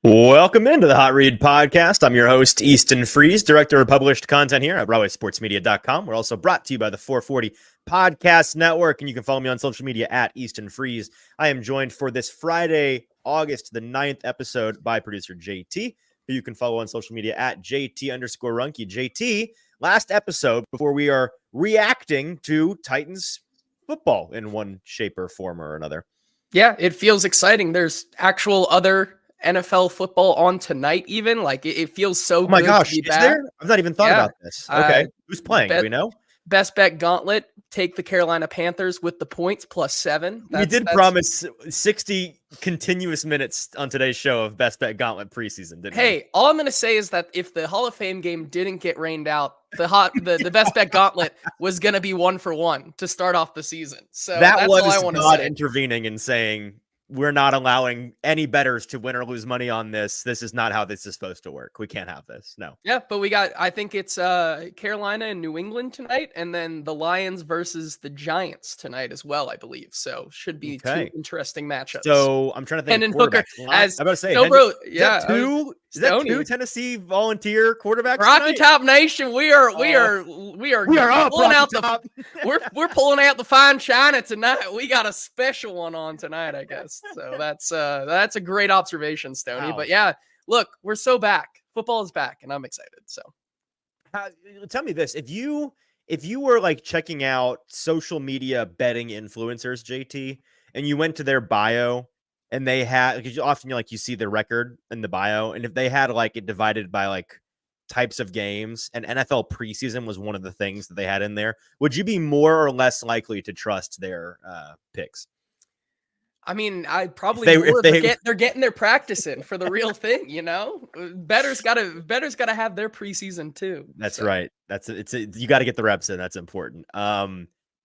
Welcome into the Hot Read Podcast. I'm your host, Easton Freeze, director of published content here at BroadwaySportsMedia.com. We're also brought to you by the 440 Podcast Network, and you can follow me on social media at Easton Freeze. I am joined for this Friday, August the 9th episode by producer JT, who you can follow on social media at JT_Ruhnke. JT, last episode before we are reacting to Titans football in one shape or form or another. Yeah, it feels exciting. There's actual other NFL football on tonight, even. Like, it feels so my good gosh, to be is back. there? I've not even thought about this. Okay. Who's playing? Do we know? Best bet gauntlet, take the Carolina Panthers with the points +7. We did promise 60 continuous minutes on today's show of Best Bet Gauntlet preseason, didn't we? Hey, all I'm going to say is that if the Hall of Fame game didn't get rained out, the Best Bet Gauntlet was going to be 1-for-1 to start off the season. So that was all I want to God say. intervening and saying, we're not allowing any bettors to win or lose money on this. This is not how this is supposed to work. We can't have this. No. Yeah, but I think it's Carolina and New England tonight, and then the Lions versus the Giants tonight as well, I believe. So should be two interesting matchups. So I'm trying to think. Hendon Hooker, as I'm about to say, is that two Tennessee Volunteer quarterbacks? Rocky tonight? Top Nation, we are pulling out Top. we're pulling out the fine china tonight. We got a special one on tonight, I guess. So that's a great observation, Stoney. Wow. But yeah, look, we're so back. Football is back, and I'm excited. So tell me this: if you were like checking out social media betting influencers, JT, and you went to their bio and they had, because often you see the record in the bio, and if they had like it divided by like types of games, and NFL preseason was one of the things that they had in there, would you be more or less likely to trust their picks? I mean, I probably they're getting their practice in for the real thing, you know. Bettors gotta have their preseason too. That's right. You got to get the reps in. That's important.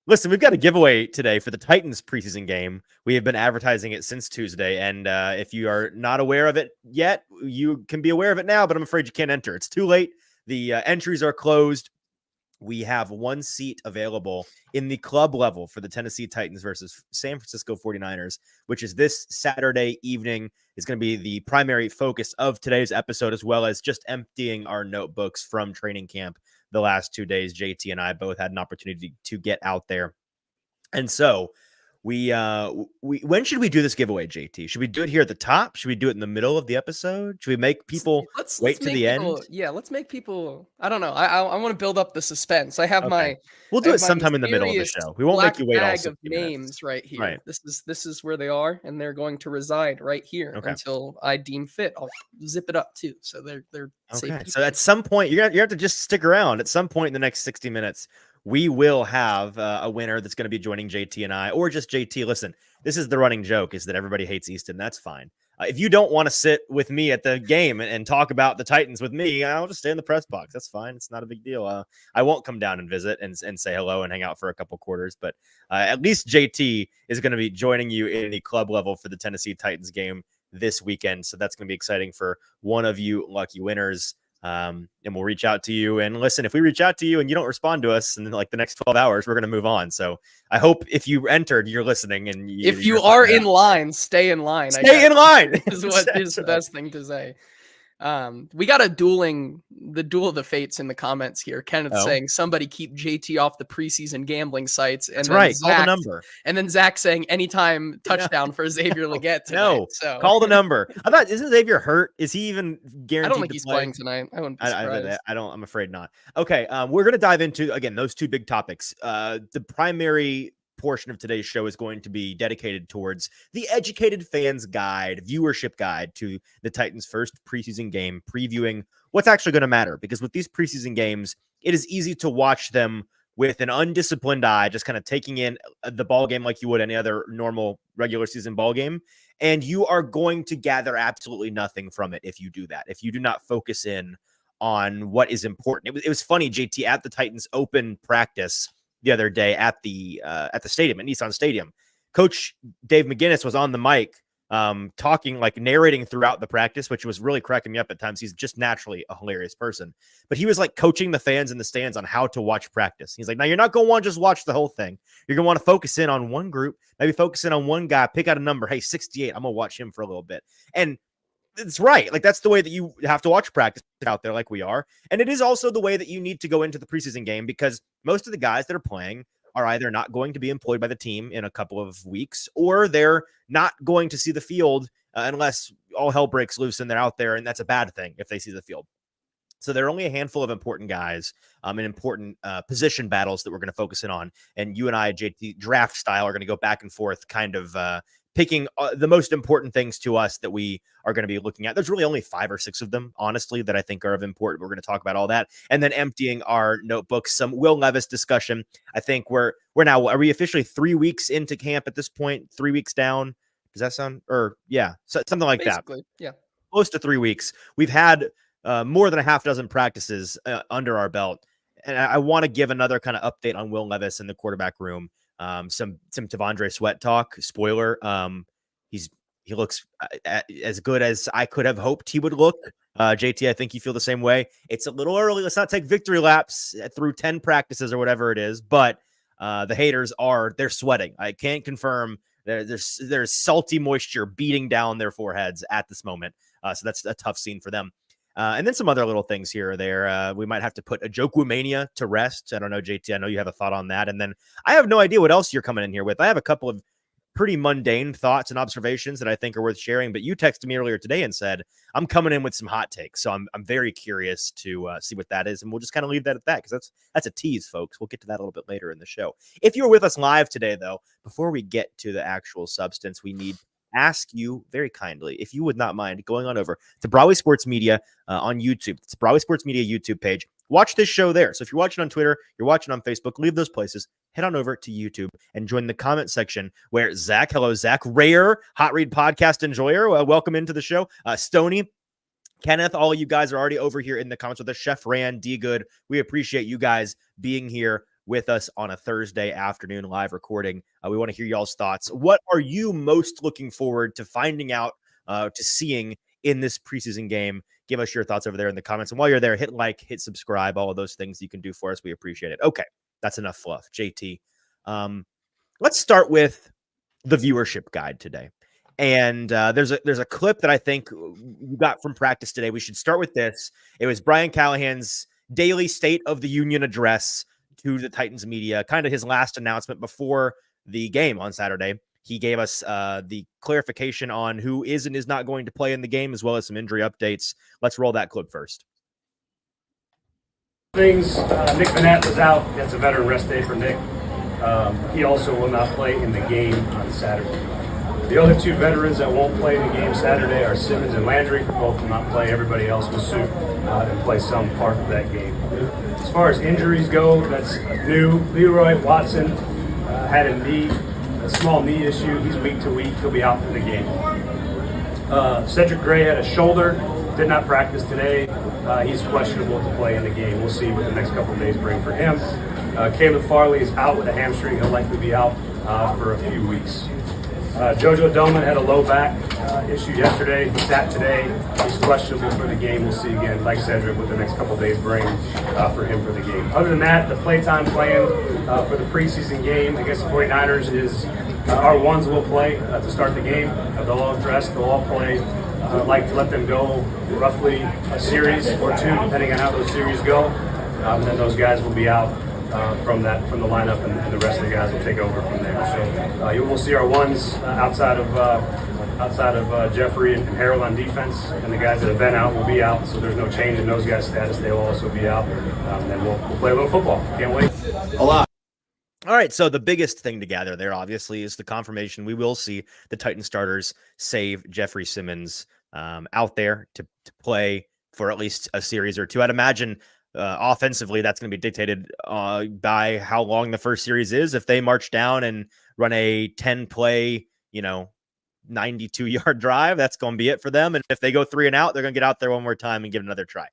Listen, we've got a giveaway today for the Titans preseason game. We have been advertising it since Tuesday, and if you are not aware of it yet, you can be aware of it now. But I'm afraid you can't enter. It's too late. The entries are closed. We have one seat available in the club level for the Tennessee Titans versus San Francisco 49ers, which is this Saturday evening. Is going to be the primary focus of today's episode, as well as just emptying our notebooks from training camp the last 2 days. JT and I both had an opportunity to get out there. And so we when should we do this giveaway, JT? Should we do it here at the top? Should we do it in the middle of the episode? Should we make people wait to the end? Yeah, let's make people. I don't know. I want to build up the suspense. I have We'll do it sometime in the middle of the show. We won't make you wait all 60 minutes. Names right here. Right. This is where they are, and they're going to reside right here until I deem fit. I'll zip it up too, so they're okay. safe. So at some point, you have to just stick around. At some point in the next 60 minutes, we will have a winner that's going to be joining JT and I, or just JT. Listen, this is the running joke, is that everybody hates Easton. That's fine. If you don't want to sit with me at the game and talk about the Titans with me, I'll just stay in the press box. That's fine. It's not a big deal. I won't come down and visit and say hello and hang out for a couple quarters, but at least JT is going to be joining you in the club level for the Tennessee Titans game this weekend. So that's going to be exciting for one of you lucky winners. And we'll reach out to you. And listen, if we reach out to you and you don't respond to us in like the next 12 hours, we're going to move on. So I hope if you entered, you're listening. And if you are in line, stay in line. Stay in line is what is the best thing to say. We got the duel of the fates in the comments here. Kenneth saying somebody keep JT off the preseason gambling sites. And that's right. Call the number. And then Zach saying anytime touchdown for Xavier Leggett tonight. No, so call the number. I thought, isn't Xavier hurt? Is he even guaranteed? I don't think he's playing tonight. I wouldn't be surprised. I'm afraid not. Okay. We're going to dive into, again, those two big topics. The primary portion of today's show is going to be dedicated towards the educated fans guide, viewership guide to the Titans' first preseason game, previewing what's actually going to matter. Because with these preseason games, it is easy to watch them with an undisciplined eye, just kind of taking in the ball game like you would any other normal regular season ball game. And you are going to gather absolutely nothing from it if you do that, if you do not focus in on what is important. It was funny, JT, at the Titans open practice the other day at the stadium, at Easton Stadium. Coach Dave McGinnis was on the mic talking, like narrating throughout the practice, which was really cracking me up at times. He's just naturally a hilarious person. But he was like coaching the fans in the stands on how to watch practice. He's like, now you're not going to want to just watch the whole thing. You're going to want to focus in on one group, maybe focus in on one guy, pick out a number. Hey, 68, I'm going to watch him for a little bit. And it's right. Like, that's the way that you have to watch practice out there, like we are. And it is also the way that you need to go into the preseason game, because most of the guys that are playing are either not going to be employed by the team in a couple of weeks, or they're not going to see the field unless all hell breaks loose and they're out there. And that's a bad thing if they see the field. So there are only a handful of important guys and important position battles that we're going to focus in on. And you and I, JT, draft style, are going to go back and forth, kind of picking the most important things to us that we are going to be looking at. There's really only 5 or 6 of them, honestly, that I think are of important. We're going to talk about all that, and then emptying our notebooks, some Will Levis discussion. I think we're now, are we officially 3 weeks into camp at this point? 3 weeks down? Does that sound, or yeah, something like Basically, that. Yeah. Close to 3 weeks. We've had more than a half dozen practices under our belt. And I want to give another kind of update on Will Levis in the quarterback room. Some T'Vondre Sweat talk. Spoiler. He looks as good as I could have hoped he would look. JT, I think you feel the same way. It's a little early. Let's not take victory laps through 10 practices or whatever it is, but the haters they're sweating. I can't confirm. There's salty moisture beating down their foreheads at this moment. So that's a tough scene for them. And then some other little things here or there. We might have to put Njoku Mania to rest. I don't know, JT. I know you have a thought on that. And then I have no idea what else you're coming in here with. I have a couple of pretty mundane thoughts and observations that I think are worth sharing. But you texted me earlier today and said, I'm coming in with some hot takes. So I'm very curious to see what that is. And we'll just kind of leave that at that, because that's a tease, folks. We'll get to that a little bit later in the show. If you're with us live today, though, before we get to the actual substance, we need ask you very kindly, if you would not mind going on over to Broadway Sports Media on YouTube. It's Broadway Sports Media YouTube page. Watch this show there. So if you're watching on Twitter, you're watching on Facebook, leave those places. Head on over to YouTube and join the comment section where Zach, hello, Zach, rare Hot Read podcast enjoyer, welcome into the show. Stoney, Kenneth, all of you guys are already over here in the comments with us. Chef Rand, D Good, we appreciate you guys being here with us on a Thursday afternoon live recording. We want to hear y'all's thoughts. What are you most looking forward to finding out, to seeing in this preseason game? Give us your thoughts over there in the comments. And while you're there, hit like, hit subscribe, all of those things you can do for us. We appreciate it. Okay, that's enough fluff. JT, let's start with the viewership guide today. And there's a clip that I think we got from practice today. We should start with this. It was Brian Callahan's daily State of the Union address to the Titans media, kind of his last announcement before the game on Saturday. He gave us the clarification on who is and is not going to play in the game, as well as some injury updates. Let's roll that clip first. Nick Bennett was out. That's a veteran rest day for Nick. He also will not play in the game on Saturday. The other 2 veterans that won't play in the game Saturday are Simmons and Landry. Both will not play. Everybody else will suit and play some part of that game. As far as injuries go, that's new. Leroy Watson had a small knee issue. He's week to week. He'll be out for the game. Cedric Gray had a shoulder, did not practice today. He's questionable to play in the game. We'll see what the next couple of days bring for him. Caleb Farley is out with a hamstring. He'll likely be out for a few weeks. Jojo Doman had a low back issue yesterday. He sat today. He's questionable for the game. We'll see again, like Cedric, what the next couple of days bring for him for the game. Other than that, the playtime plan for the preseason game against the 49ers is our ones will play to start the game. They'll all dress. They'll all play. I'd like to let them go roughly a series or 2, depending on how those series go. And then those guys will be out from the lineup, and the rest of the guys will take over from there. So you will see our ones outside of Jeffrey and Harold on defense, and the guys that have been out will be out. So there's no change in those guys' status. They will also be out. And we'll play a little football. Can't wait. A lot. All right, so the biggest thing to gather there, obviously, is the confirmation we will see the Titan starters save Jeffrey Simmons out there to play for at least a series or 2. I'd imagine offensively that's going to be dictated by how long the first series is. If they march down and run a 10-play, 92-yard drive, that's going to be it for them. And if they go 3 and out, they're going to get out there one more time and give it another try.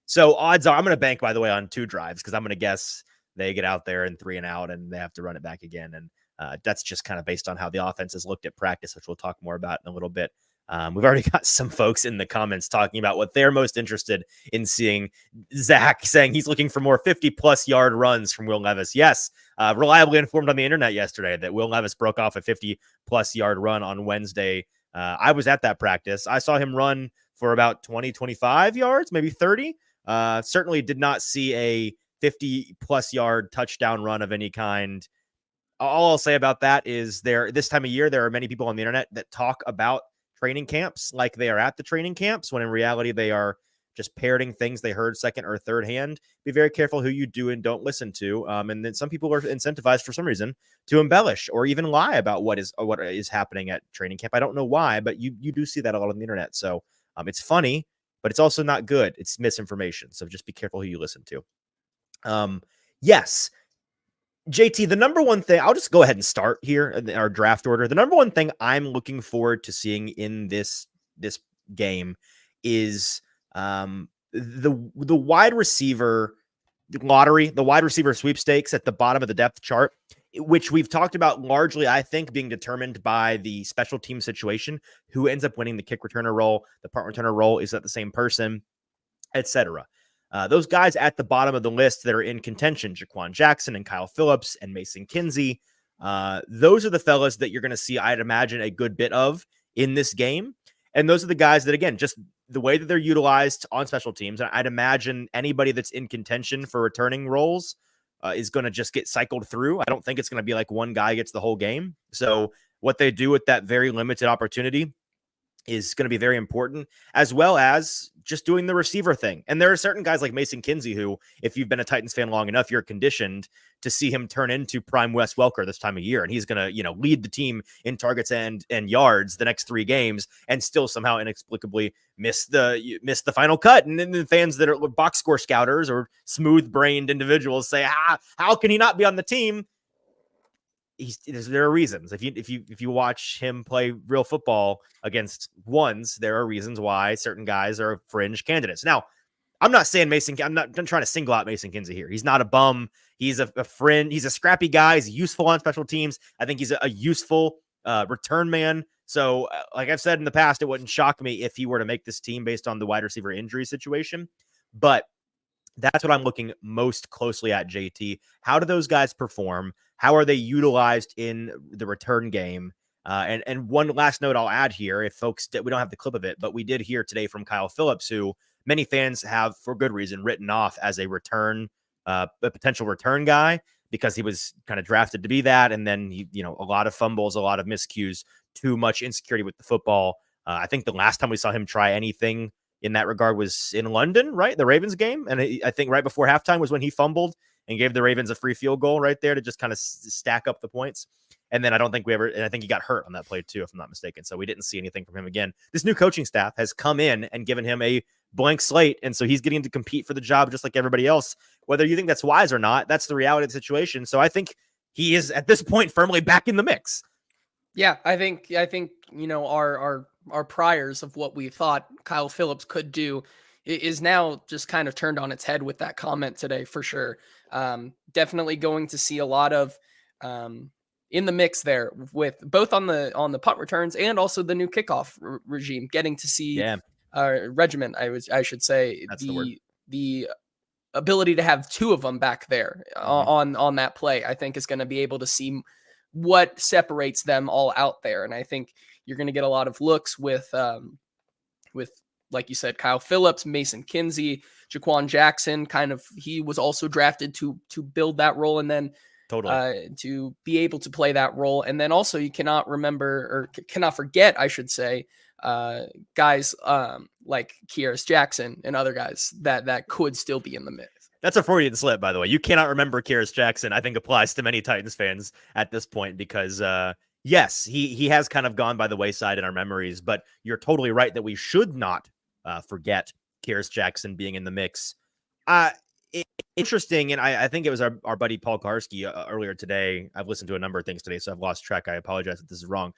So odds are, I'm going to bank, by the way, on 2 drives, because I'm going to guess they get out there and 3 and out and they have to run it back again. And that's just kind of based on how the offense has looked at practice, which we'll talk more about in a little bit. We've already got some folks in the comments talking about what they're most interested in seeing. Zach saying he's looking for more 50-plus yard runs from Will Levis. Yes, reliably informed on the internet yesterday that Will Levis broke off a 50-plus yard run on Wednesday I was at that practice. I saw him run for about 20, 25 yards, maybe 30. Certainly did not see a 50-plus yard touchdown run of any kind. All I'll say about that is this time of year, there are many people on the internet that talk about training camps like they are at the training camps, when in reality they are just parroting things they heard second or third hand. Be very careful who you do and don't listen to. And then some people are incentivized for some reason to embellish or even lie about what is happening at training camp. I don't know why, but you do see that a lot on the internet. So it's funny, but it's also not good. It's misinformation. So just be careful who you listen to. Yes. JT, the number one thing, I'll just go ahead and start here in our draft order. The number one thing I'm looking forward to seeing in this game is the wide receiver lottery, the wide receiver sweepstakes at the bottom of the depth chart, which we've talked about largely, I think, being determined by the special team situation. Who ends up winning the kick returner role, the punt returner role, is that the same person, etc. Those guys at the bottom of the list that are in contention, Jaquan Jackson and Kyle Phillips and Mason Kinsey, those are the fellas that you're going to see, I'd imagine, a good bit of in this game. And those are the guys that, again, just the way that they're utilized on special teams, I'd imagine anybody that's in contention for returning roles is going to just get cycled through. I don't think it's going to be like one guy gets the whole game. So what they do with that very limited opportunity is going to be very important, as well as just doing the receiver thing. And there are certain guys like Mason Kinsey who, if you've been a Titans fan long enough, you're conditioned to see him turn into prime Wes Welker this time of year. And he's going to, lead the team in targets and yards the next 3 games and still somehow inexplicably miss the final cut. And then the fans that are box score scouters or smooth brained individuals say, how can he not be on the team? There are reasons. If you watch him play real football against ones, there are reasons why certain guys are fringe candidates. Now, I'm not saying I'm not trying to single out Mason Kinsey here. He's not a bum. He's a friend. He's a scrappy guy. He's useful on special teams. I think he's a useful return man. So, like I've said in the past, it wouldn't shock me if he were to make this team based on the wide receiver injury situation. But that's what I'm looking most closely at, JT. How do those guys perform? How are they utilized in the return game? And one last note I'll add here, if folks, we don't have the clip of it, but we did hear today from Kyle Phillips, who many fans have, for good reason, written off as a potential return guy, because he was kind of drafted to be that. And then, a lot of fumbles, a lot of miscues, too much insecurity with the football. I think the last time we saw him try anything in that regard was in London, right? The Ravens game. And I think right before halftime was when he fumbled and gave the Ravens a free field goal right there to just kind of stack up the points. And then I think he got hurt on that play too, if I'm not mistaken. So we didn't see anything from him again. This new coaching staff has come in and given him a blank slate. And so he's getting to compete for the job just like everybody else. Whether you think that's wise or not, that's the reality of the situation. So I think he is at this point firmly back in the mix. Yeah, I think our priors of what we thought Kyle Phillips could do is now just kind of turned on its head with that comment today, for sure. Definitely going to see a lot of in the mix there, with both on the punt returns and also the new kickoff regime, getting to see regiment. I should say. That's the ability to have 2 of them back there on that play, I think, is going to be able to see what separates them all out there. And I think you're going to get a lot of looks with, like you said, Kyle Phillips, Mason Kinsey, Jaquan Jackson. He was also drafted to build that role, and then to be able to play that role. And then also you cannot forget, I should say, guys like Kearis Jackson and other guys that could still be in the mix. That's a Freudian slip, by the way. You cannot remember Kearis Jackson, I think, applies to many Titans fans at this point, because yes, he has kind of gone by the wayside in our memories, but you're totally right that we should not forget Kearis Jackson being in the mix. Interesting, and I think it was our buddy Paul Karski earlier today. I've listened to a number of things today, so I've lost track. I apologize if this is wrong.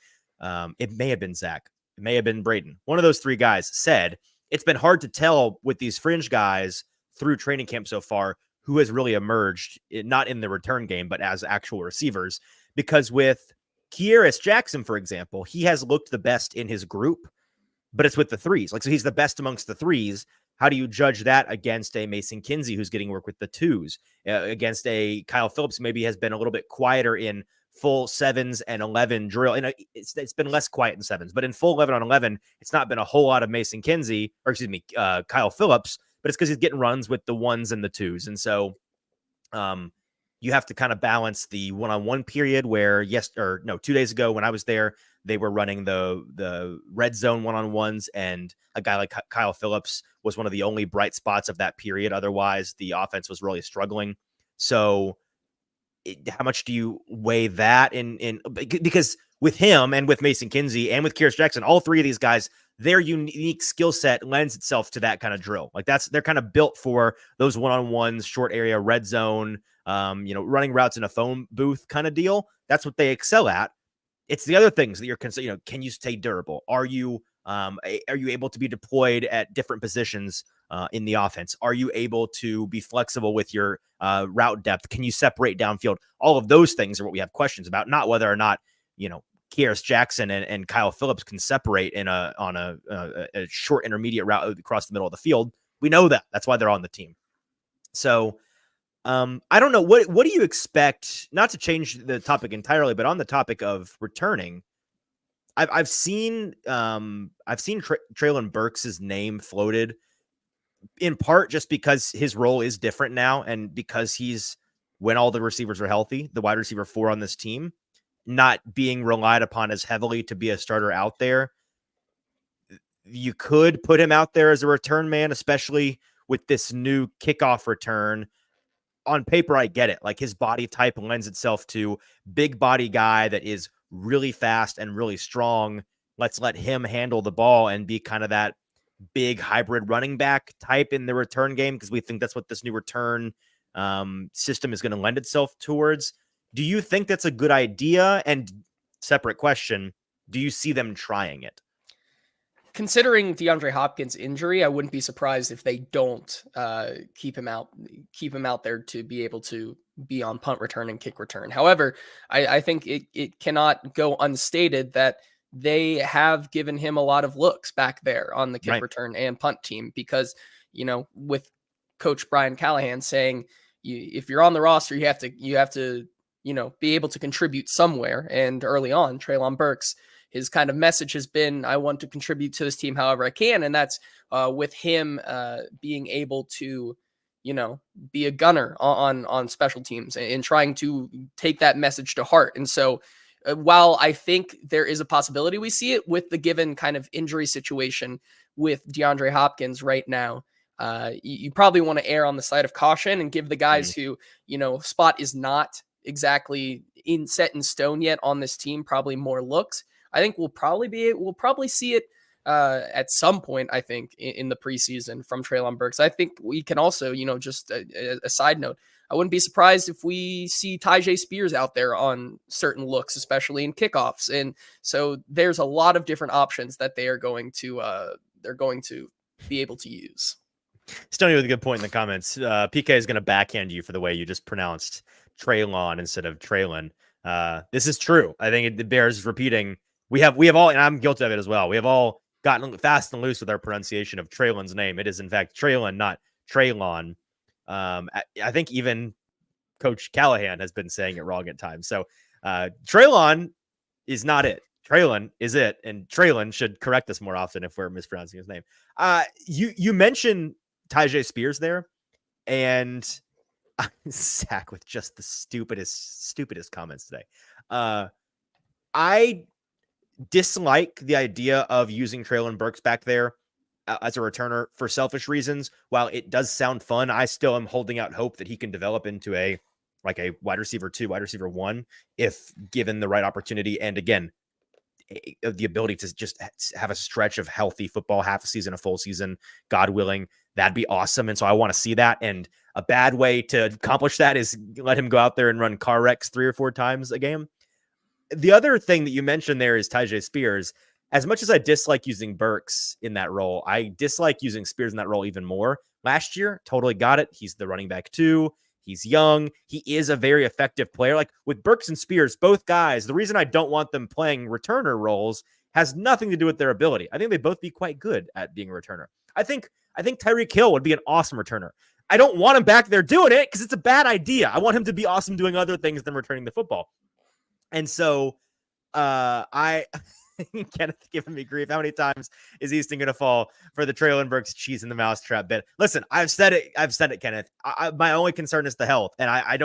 It may have been Zach. It may have been Braden. One of those 3 guys said, it's been hard to tell with these fringe guys through training camp so far who has really emerged, not in the return game, but as actual receivers. Because with Kearis Jackson, for example, he has looked the best in his group, but it's with the 3s. So he's the best amongst the 3s. How do you judge that against a Mason Kinsey who's getting work with the 2s, against a Kyle Phillips who maybe has been a little bit quieter in full 7s and 11 drill, and it's been less quiet in 7s, but in full 11 on 11, it's not been a whole lot of Mason Kinsey, or excuse me, Kyle Phillips, but it's because he's getting runs with the 1s and the 2s. And so you have to kind of balance the one-on-one period where 2 days ago when I was there, they were running the red zone one-on-ones, and a guy like Kyle Phillips was one of the only bright spots of that period. Otherwise, the offense was really struggling. So how much do you weigh that in because with him and with Mason Kinsey and with Kearis Jackson, all three of these guys, their unique skill set lends itself to that kind of drill. Like they're kind of built for those one-on-ones, short area, red zone, running routes in a phone booth kind of deal. That's what they excel at. It's the other things that you're considering. Can you stay durable? Are you able to be deployed at different positions in the offense? Are you able to be flexible with your route depth? Can you separate downfield? All of those things are what we have questions about, not whether or not, Kearis Jackson and Kyle Phillips can separate on a short intermediate route across the middle of the field. We know that. That's why they're on the team. So I don't know. What do you expect? Not to change the topic entirely, but on the topic of returning, I've seen Treylon Burks' name floated, in part just because his role is different now, and because he's, when all the receivers are healthy, the wide receiver 4 on this team, not being relied upon as heavily to be a starter out there. You could put him out there as a return man, especially with this new kickoff return. On paper, I get it. Like, his body type lends itself to big body guy that is really fast and really strong. Let's let him handle the ball and be kind of that big hybrid running back type in the return game, because we think that's what this new return system is going to lend itself towards. Do you think that's a good idea? And separate question, do you see them trying it? Considering DeAndre Hopkins' injury, I wouldn't be surprised if they don't keep him out there to be able to be on punt return and kick return. However, I think it cannot go unstated that they have given him a lot of looks back there on the kick return and punt team, because, with Coach Brian Callahan saying, if you're on the roster, you have to be able to contribute somewhere. And early on, Treylon Burks, his kind of message has been, I want to contribute to this team however I can. And that's with him being able to, be a gunner on special teams and trying to take that message to heart. And so while I think there is a possibility we see it with the given kind of injury situation with DeAndre Hopkins right now, you probably want to err on the side of caution and give the guys who, spot is not exactly set in stone yet on this team probably more looks. I think we'll probably see it at some point, I think, in the preseason from Treylon Burks. I think we can also, just a side note, I wouldn't be surprised if we see Tyjae Spears out there on certain looks, especially in kickoffs. And so there's a lot of different options that they're going to be able to use. Stoney with a good point in the comments. PK is going to backhand you for the way you just pronounced Treylon instead of Treylon. This is true. I think it bears repeating. We have all, and I'm guilty of it as well. We have all gotten fast and loose with our pronunciation of Treylon's name. It is in fact Treylon, not Treylon. I think even Coach Callahan has been saying it wrong at times. So Treylon is not it. Treylon is it, and Treylon should correct us more often if we're mispronouncing his name. You mentioned Tyjae Spears there, and Zach with just the stupidest comments today. I dislike the idea of using Treylon Burks back there as a returner for selfish reasons. While it does sound fun, I still am holding out hope that he can develop into a wide receiver 2, wide receiver 1, if given the right opportunity. And again, the ability to just have a stretch of healthy football, half a season, a full season, God willing, that'd be awesome. And so I want to see that. And a bad way to accomplish that is let him go out there and run car wrecks 3 or 4 times a game. The other thing that you mentioned there is Tyjae Spears. As much as I dislike using Burks in that role, I dislike using Spears in that role even more. Last year, totally got it. He's the running back 2. He's young. He is a very effective player. Like with Burks and Spears, both guys, the reason I don't want them playing returner roles has nothing to do with their ability. I think they both be quite good at being a returner. I think Tyreek Hill would be an awesome returner. I don't want him back there doing it because it's a bad idea. I want him to be awesome doing other things than returning the football. And so I Kenneth giving me grief. How many times is Easton going to fall for the Trailenberg's cheese in the mousetrap bit? Listen, I've said it, Kenneth. My only concern is the health, and I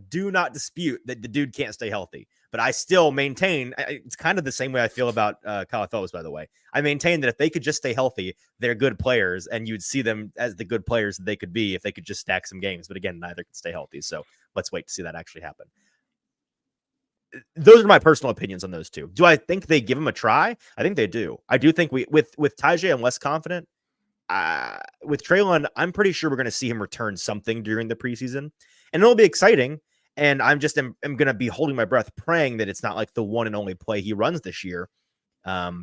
do not dispute that the dude can't stay healthy, but I still maintain it's kind of the same way I feel about Kyle Phillips, by the way. I maintain that if they could just stay healthy, they're good players, and you'd see them as the good players that they could be if they could just stack some games. But again, neither can stay healthy. So let's wait to see that actually happen. Those are my personal opinions on those two. Do I think they give him a try? I think they do. I do think with Tajay, I'm less confident. With Treylon, I'm pretty sure we're going to see him return something during the preseason, and it'll be exciting. And I'm going to be holding my breath, praying that it's not like the one and only play he runs this year,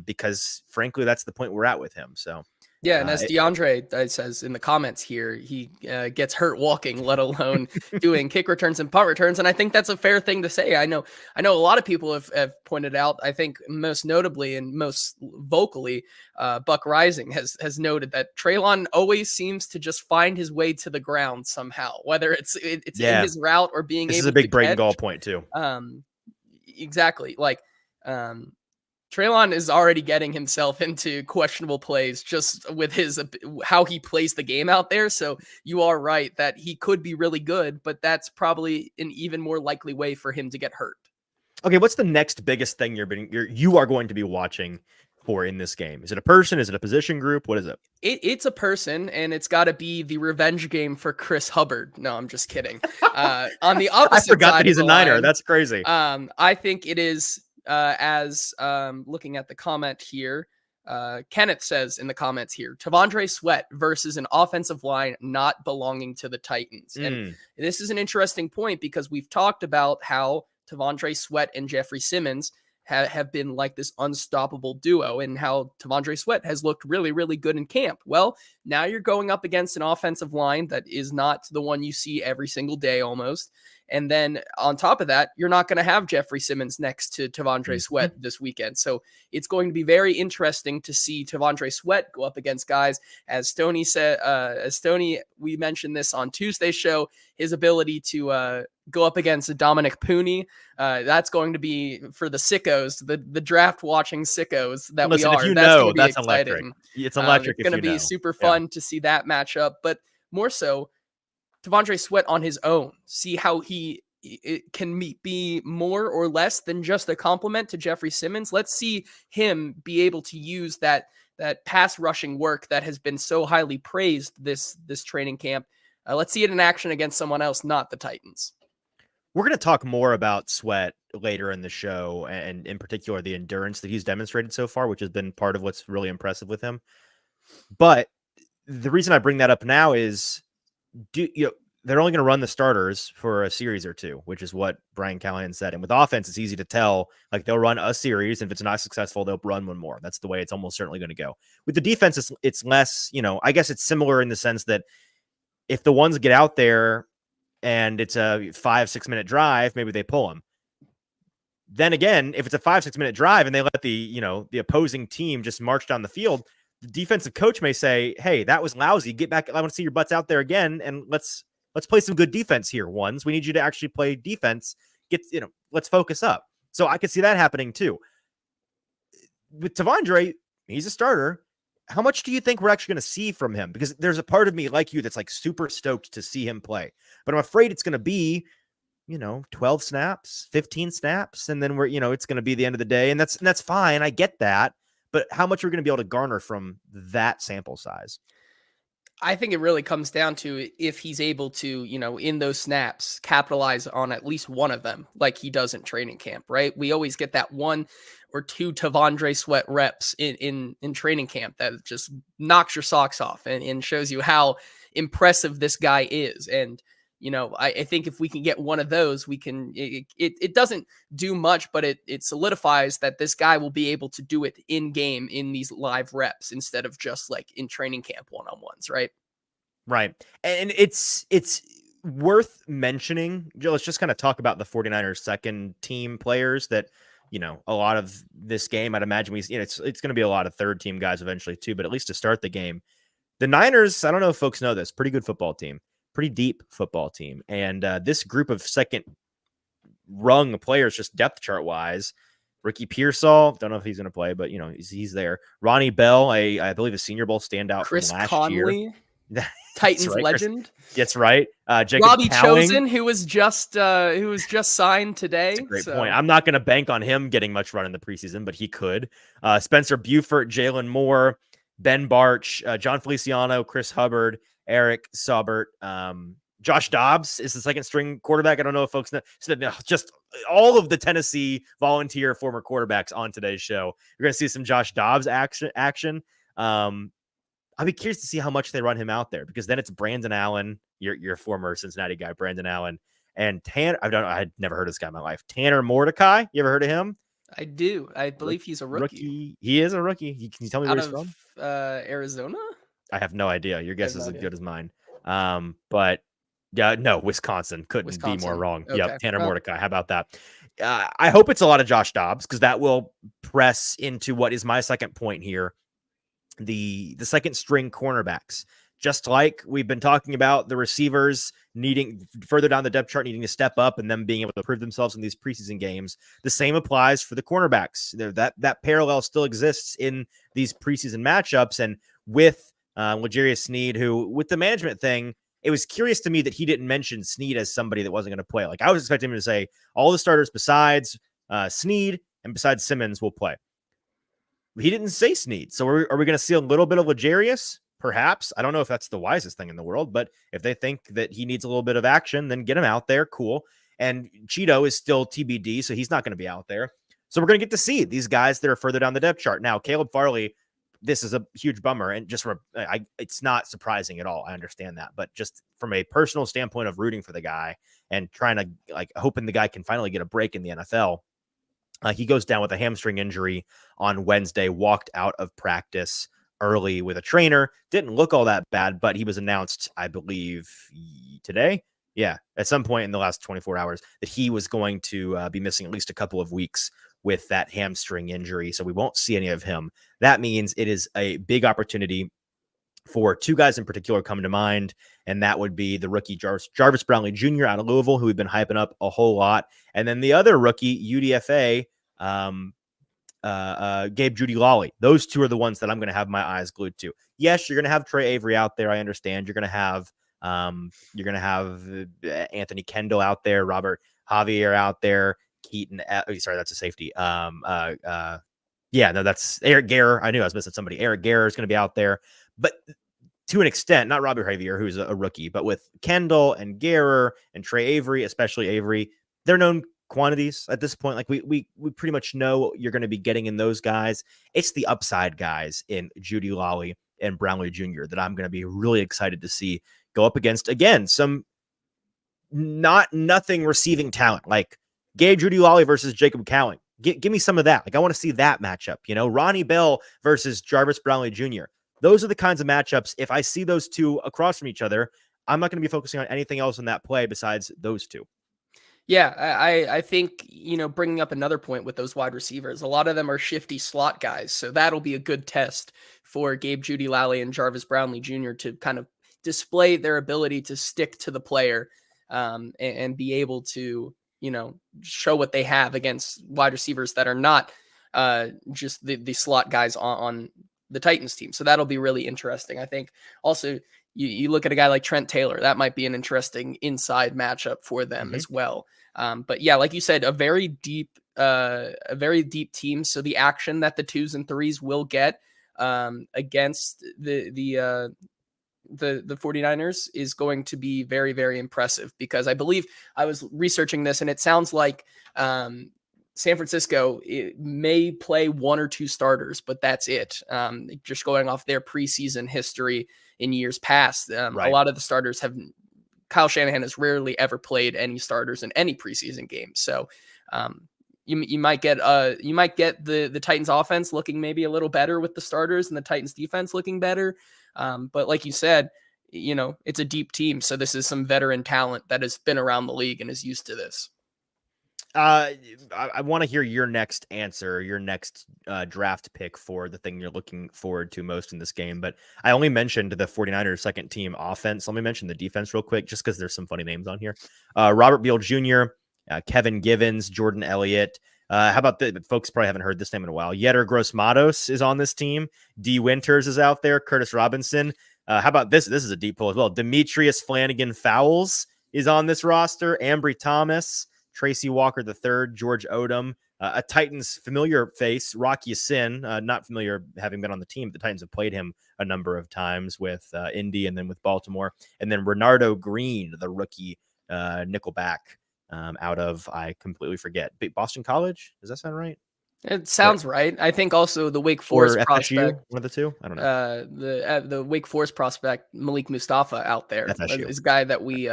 because frankly, that's the point we're at with him. So. Yeah, and as DeAndre says in the comments here, he gets hurt walking, let alone doing kick returns and punt returns. And I think that's a fair thing to say. I know a lot of people have pointed out, I think most notably and most vocally, Buck Rising has noted that Treylon always seems to just find his way to the ground somehow, whether it's in his route or being able to catch. This is a big Braden Gall point too. Exactly. Like, Treylon is already getting himself into questionable plays just with how he plays the game out there. So you are right that he could be really good, but that's probably an even more likely way for him to get hurt. Okay, what's the next biggest thing you are going to be watching for in this game? Is it a person? Is it a position group? What is it? It's a person, and it's got to be the revenge game for Chris Hubbard. No, I'm just kidding. On the opposite I forgot side that he's a Niner. line, That's crazy. I think it is. As looking at the comment here, Kenneth says in the comments here, T'Vondre Sweat versus an offensive line not belonging to the Titans. And this is an interesting point because we've talked about how T'Vondre Sweat and Jeffrey Simmons have been like this unstoppable duo and how T'Vondre Sweat has looked really, really good in camp. Well, now you're going up against an offensive line that is not the one you see every single day almost. And then on top of that, you're not going to have Jeffrey Simmons next to T'Vondre Sweat this weekend. So it's going to be very interesting to see T'Vondre Sweat go up against guys. As Stoney said, we mentioned this on Tuesday's show, his ability to go up against Dominic Pooney. That's going to be for the sickos, the draft watching sickos that we are. If you that's know, that's exciting. Electric. It's electric. It's going to be super fun to see that matchup, but more so, T'Vondre Sweat on his own, see how it can be more or less than just a compliment to Jeffrey Simmons. Let's see him be able to use that pass rushing work that has been so highly praised this training camp. Let's see it in action against someone else, not the Titans. We're going to talk more about Sweat later in the show, and in particular the endurance that he's demonstrated so far, which has been part of what's really impressive with him. But the reason I bring that up now is, they're only going to run the starters for a series or two, which is what Brian Callahan said. And with offense, it's easy to tell, like they'll run a series. And if it's not successful, they'll run one more. That's the way it's almost certainly going to go. With the defense, it's less, I guess it's similar in the sense that if the ones get out there and it's a 5-6 minute drive, maybe they pull them. Then again, if it's a 5-6 minute drive and they let the opposing team just march down the field, the defensive coach may say, "Hey, that was lousy. Get back. I want to see your butts out there again. And let's play some good defense here. Ones, we need you to actually play defense. Let's focus up." So I could see that happening too. With T'Vondre, he's a starter. How much do you think we're actually going to see from him? Because there's a part of me like you that's like super stoked to see him play, but I'm afraid it's going to be, 12 snaps, 15 snaps. And then it's going to be the end of the day. And that's fine. I get that. But how much are we going to be able to garner from that sample size? I think it really comes down to if he's able to, in those snaps, capitalize on at least one of them like he does in training camp, right? We always get that 1 or 2 T'Vondre Sweat reps in training camp that just knocks your socks off and shows you how impressive this guy is. And, I think if we can get one of those, we can, it doesn't do much, but it solidifies that this guy will be able to do it in game in these live reps instead of just like in training camp one-on-ones, right? Right. And it's worth mentioning. Let's just kind of talk about the 49ers second team players that, a lot of this game, I'd imagine it's going to be a lot of third team guys eventually too, but at least to start the game, the Niners, I don't know if folks know this, pretty good football team. Pretty deep football team. And this group of second rung players just depth chart wise. Ricky Pearsall, don't know if he's going to play, but he's there. Ronnie Bell, I believe a Senior Bowl standout Chris from last Conley, year. Titans right, legend. That's right. Jacob Robbie Cowing, Chosen, who was just signed today. That's a great point. I'm not going to bank on him getting much run in the preseason, but he could. Spencer Buford, Jalen Moore, Ben Barch, John Feliciano, Chris Hubbard, Eric Saubert, Josh Dobbs is the second string quarterback. I don't know if folks know. Just all of the Tennessee Volunteer former quarterbacks on today's show. You're going to see some Josh Dobbs action. I'd be curious to see how much they run him out there, because then it's Brandon Allen, your former Cincinnati guy, Brandon Allen, and Tanner. I'd never heard of this guy in my life. Tanner Mordecai. You ever heard of him? I do. I believe he's a rookie. He is a rookie. Can you tell me where he's from? Arizona? I have no idea. Your guess is as good as mine. But yeah, no, Wisconsin couldn't be more wrong. Okay. Yep, Tanner Mordecai. How about that? I hope it's a lot of Josh Dobbs, because that will press into what is my second point here. The second string cornerbacks, just like we've been talking about the receivers needing further down the depth chart, needing to step up and them being able to prove themselves in these preseason games. The same applies for the cornerbacks. That parallel still exists in these preseason matchups. And with L'Jarius Sneed, who with the management thing, it was curious to me that he didn't mention Sneed as somebody that wasn't going to play. Like, I was expecting him to say all the starters besides Sneed and besides Simmons will play. He didn't say Sneed. So are we going to see a little bit of L'Jarius? Perhaps. I don't know if that's the wisest thing in the world, but if they think that he needs a little bit of action, then get him out there. Cool. And Cheeto is still TBD, so he's not going to be out there. So we're going to get to see these guys that are further down the depth chart. Now, Caleb Farley, this is a huge bummer. And just it's not surprising at all. I understand that. But just from a personal standpoint of rooting for the guy and trying to hoping the guy can finally get a break in the NFL, he goes down with a hamstring injury on Wednesday, walked out of practice early with a trainer. Didn't look all that bad, but he was announced, I believe, today. Yeah, at some point in the last 24 hours that he was going to be missing at least a couple of weeks with that hamstring injury. So we won't see any of him. That means it is a big opportunity for two guys in particular come to mind, and that would be the rookie Jarvis Brownlee Jr. out of Louisville, who we've been hyping up a whole lot, and then the other rookie, UDFA, Gabe Judy-Lawley. Those two are the ones that I'm going to have my eyes glued to. Yes, you're going to have Trey Avery out there. I understand. You're going to have Anthony Kendall out there, Robert Javier out there, Keaton. Sorry, that's a safety. That's Eric Garrer. I knew I was missing somebody. Eric Garrer is going to be out there, but to an extent, not Robbie Javier, who's a rookie, but with Kendall and Garrer and Trey Avery, especially Avery, they're known quantities at this point. Like we pretty much know what you're going to be getting in those guys. It's the upside guys in Judy-Lawley and Brownlee Jr. that I'm going to be really excited to see go up against, again, some nothing receiving talent, like Gabe Judy-Lawley versus Jacob Cowing. Give me some of that. Like, I want to see that matchup. Ronnie Bell versus Jarvis Brownlee Jr. Those are the kinds of matchups. If I see those two across from each other, I'm not going to be focusing on anything else in that play besides those two. Yeah, I think, bringing up another point with those wide receivers, a lot of them are shifty slot guys. So that'll be a good test for Gabe Judy-Lawley and Jarvis Brownlee Jr. to kind of display their ability to stick to the player and be able to, show what they have against wide receivers that are not just the slot guys on the Titans team. So that'll be really interesting. I think also you look at a guy like Trent Taylor, that might be an interesting inside matchup for them as well. But yeah, like you said, a very deep team. So the action that the 2s and 3s will get against the 49ers is going to be very, very impressive, because I believe I was researching this and it sounds like San Francisco may play 1 or 2 starters, but that's it. Just going off their preseason history in years past, right. A lot of the starters Kyle Shanahan has rarely ever played any starters in any preseason game. So you might get the Titans offense looking maybe a little better with the starters and the Titans defense looking better. But like you said, it's a deep team. So this is some veteran talent that has been around the league and is used to this. I want to hear your next answer, your next draft pick for the thing you're looking forward to most in this game. But I only mentioned the 49ers second team offense. Let me mention the defense real quick, just because there's some funny names on here. Robert Beal Jr., Kevin Givens, Jordan Elliott. How about the folks probably haven't heard this name in a while? Yetter Gross-Matos is on this team. D. Winters is out there. Curtis Robinson. How about this? This is a deep pull as well. Demetrius Flanagan Fowles is on this roster. Ambry Thomas, Tracy Walker III, George Odom, a Titans familiar face, Rock Ya-Sin, not familiar having been on the team. The Titans have played him a number of times with Indy and then with Baltimore. And then Renardo Green, the rookie nickelback out of, I completely forget, Boston College. Does that sound right? It sounds right. I think also the Wake Forest prospect, one of the two. I don't know. The Wake Forest prospect Malik Mustafa out there is a guy that we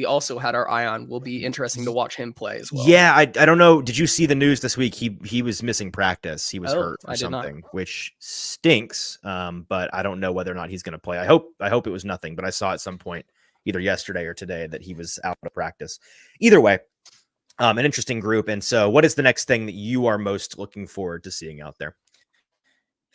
also had our eye on. Will be interesting to watch him play as well. Yeah, I don't know. Did you see the news this week? He was missing practice. He was hurt or something, which stinks. But I don't know whether or not he's going to play. I hope it was nothing. But I saw at some point either yesterday or today that he was out of practice. Either way. An interesting group. And so what is the next thing that you are most looking forward to seeing out there?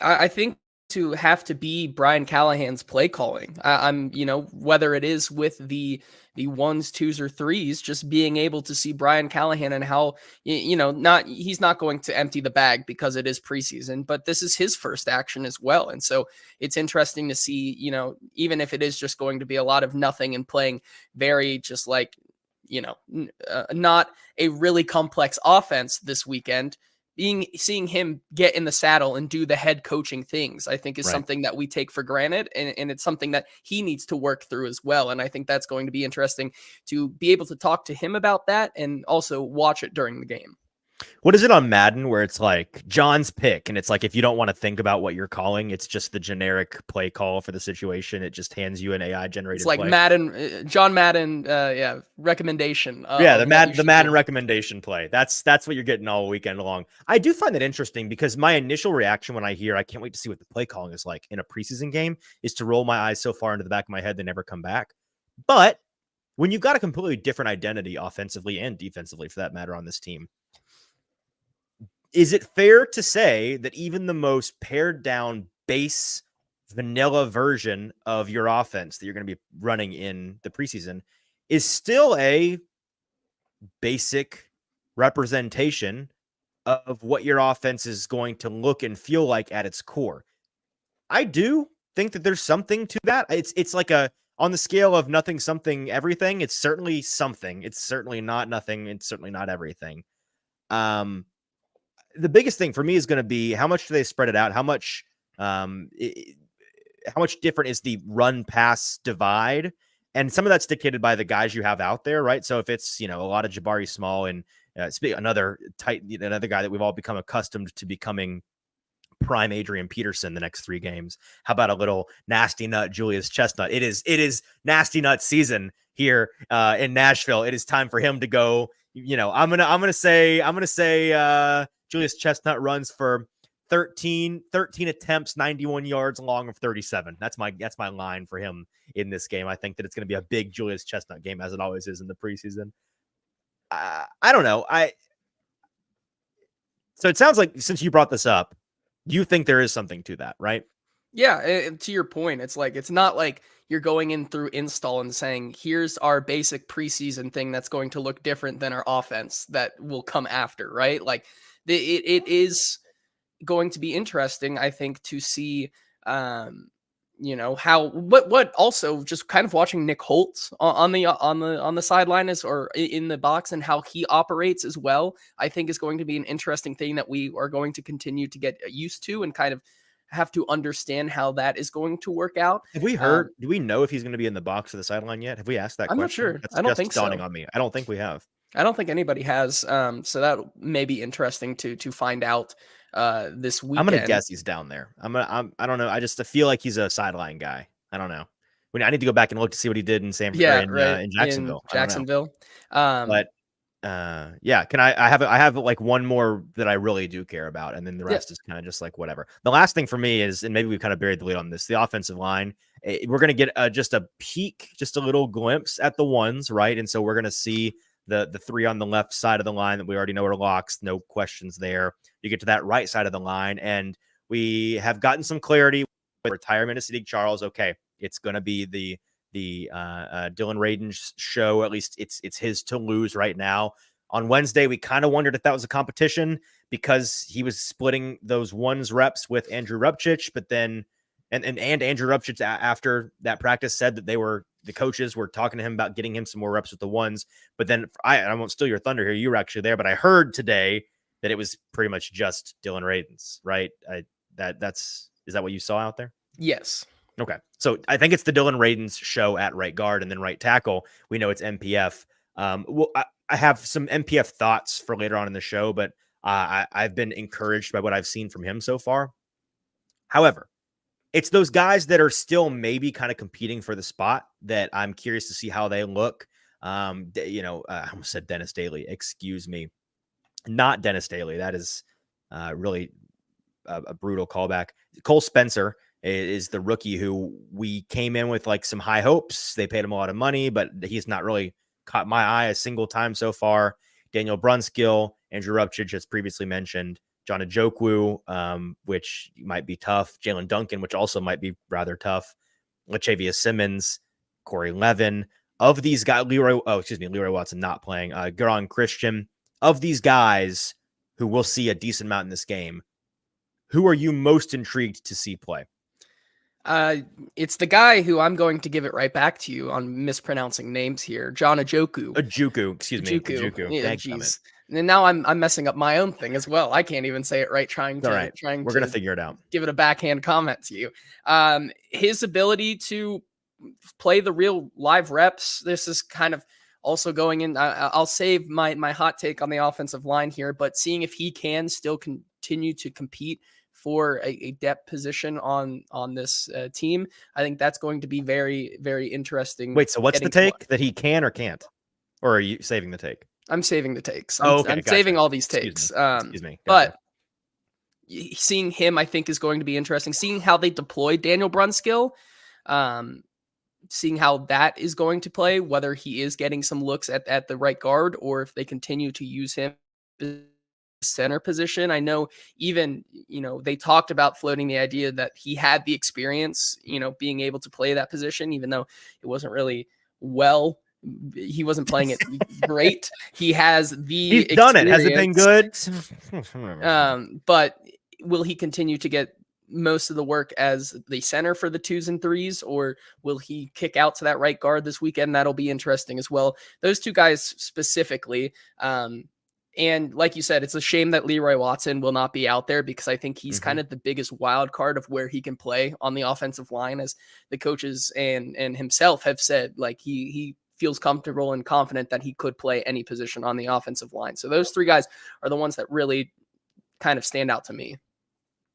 I think to have to be Brian Callahan's play calling. I'm, whether it is with the ones, twos, or threes, just being able to see Brian Callahan and how, he's not going to empty the bag because it is preseason, but this is his first action as well. And so it's interesting to see, even if it is just going to be a lot of nothing and playing very just like, not a really complex offense this weekend, seeing him get in the saddle and do the head coaching things, I think is something that we take for granted. And it's something that he needs to work through as well. And I think that's going to be interesting to be able to talk to him about that and also watch it during the game. What is it on Madden where it's like John's pick and it's like if you don't want to think about what you're calling, it's just the generic play call for the situation. It just hands you an AI generated. It's like play. Madden, John Madden, recommendation. The Madden recommendation play. That's what you're getting all weekend long. I do find that interesting because my initial reaction when I hear I can't wait to see what the play calling is like in a preseason game is to roll my eyes so far into the back of my head they never come back. But when you've got a completely different identity offensively and defensively for that matter on this team, is it fair to say that even the most pared down base vanilla version of your offense that you're going to be running in the preseason is still a basic representation of what your offense is going to look and feel like at its core? I do think that there's something to that. It's like on the scale of nothing, something, everything. It's certainly something. It's certainly not nothing. It's certainly not everything. The biggest thing for me is going to be how much do they spread it out? How much different is the run pass divide? And some of that's dictated by the guys you have out there, right? So if it's, a lot of Jabari Small and another guy that we've all become accustomed to becoming prime Adrian Peterson the next 3 games. How about a little nasty nut Julius Chestnut? It is nasty nut season here in Nashville. It is time for him to go. I'm gonna say Julius Chestnut runs for 13 attempts, 91 yards, long of 37. That's my line for him in this game. I think that it's going to be a big Julius Chestnut game, as it always is in the preseason. I don't know. So it sounds like since you brought this up, you think there is something to that, right? Yeah, to your point, it's not like you're going in through install and saying, here's our basic preseason thing that's going to look different than our offense that will come after, right? Like it is going to be interesting, I think, to see, how what also just kind of watching Nick Holtz on the sideline or in the box and how he operates as well, I think is going to be an interesting thing that we are going to continue to get used to and kind of have to understand how that is going to work out. Have we heard, do we know if he's going to be in the box or the sideline yet? Have we asked that question? I'm not sure. That's I don't just think dawning so. on me. I don't think we have. I don't think anybody has. So that may be interesting to find out this weekend. I'm going to guess he's down there. I don't know. I feel like he's a sideline guy. I don't know. I need to go back and look to see what he did in in Jacksonville. In Jacksonville. Yeah. Can I have like one more that I really do care about, and then the rest is kind of just like whatever. The last thing for me is, and maybe we've kind of buried the lead on this, the offensive line. We're going to get just a peek, just a little glimpse at the ones, right? And so we're going to see the 3 on the left side of the line that we already know are locks, no questions there. You get to that right side of the line, and we have gotten some clarity with retirement of Sadiq Charles. Okay, it's going to be the Dylan Radin's show. At least it's his to lose right now. On Wednesday, we kind of wondered if that was a competition because he was splitting those ones reps with Andrew Rupchich, but then and Andrew Rupchich after that practice said that the coaches were talking to him about getting him some more reps with the ones. But then I won't steal your thunder here. You were actually there, but I heard today that it was pretty much just Dylan Radins, right? Is that what you saw out there? Yes. Okay. So I think it's the Dylan Radins show at right guard and then right tackle. We know it's MPF. I have some MPF thoughts for later on in the show, but I've been encouraged by what I've seen from him so far. However, it's those guys that are still maybe kind of competing for the spot that I'm curious to see how they look. I almost said Dennis Daly. Excuse me. Not Dennis Daly. That is really a brutal callback. Cole Spencer is the rookie who we came in with like some high hopes. They paid him a lot of money, but he's not really caught my eye a single time so far. Daniel Brunskill, Andrew Rupchich, as previously mentioned, John Ajokwu, which might be tough. Jalen Duncan, which also might be rather tough. Latavius Simmons, Corey Levin. Of these guys, Leroy Watson not playing. Garon Christian. Of these guys who will see a decent amount in this game, who are you most intrigued to see play? It's the guy who I'm going to give it right back to you on mispronouncing names here. John Ajokwu. Excuse me. Ajokwu. Yeah, jeez. And now I'm messing up my own thing as well. I can't even say it right. We're gonna figure it out. Give it a backhand comment to you. His ability to play the real live reps. This is kind of also going in. I'll save my hot take on the offensive line here, but seeing if he can still continue to compete for a depth position on this team, I think that's going to be very, very interesting. Wait, so what's the take? That he can or can't? Or are you saving the take? I'm saving the takes. I'm gotcha. Saving all these takes. Excuse me. Gotcha. But seeing him, I think, is going to be interesting. Seeing how they deploy Daniel Brunskill, seeing how that is going to play, whether he is getting some looks at the right guard or if they continue to use him center position. I know even, they talked about floating the idea that he had the experience, being able to play that position, even though it wasn't really he wasn't playing it great. He's done it. Has it been good? But will he continue to get most of the work as the center for the 2s and 3s, or will he kick out to that right guard this weekend? That'll be interesting as well. Those two guys specifically. And like you said, it's a shame that Leroy Watson will not be out there because I think he's kind of the biggest wild card of where he can play on the offensive line, as the coaches and himself have said, like he feels comfortable and confident that he could play any position on the offensive line. So those three guys are the ones that really kind of stand out to me.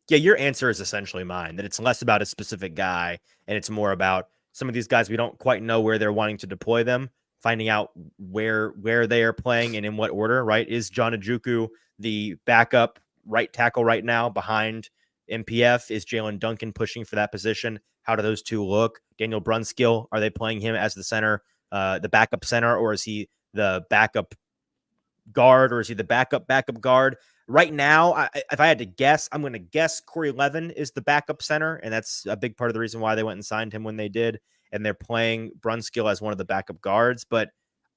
Yeah, your answer is essentially mine, that it's less about a specific guy and it's more about some of these guys we don't quite know where they're wanting to deploy them, finding out where they are playing and in what order, right? Is John Ajokwu the backup right tackle right now behind MPF? Is Jalen Duncan pushing for that position? How do those two look? Daniel Brunskill, are they playing him as the center, the backup center, or is he the backup guard, or is he the backup guard? Right now, if I had to guess, I'm going to guess Corey Levin is the backup center, and that's a big part of the reason why they went and signed him when they did, and they're playing Brunskill as one of the backup guards, but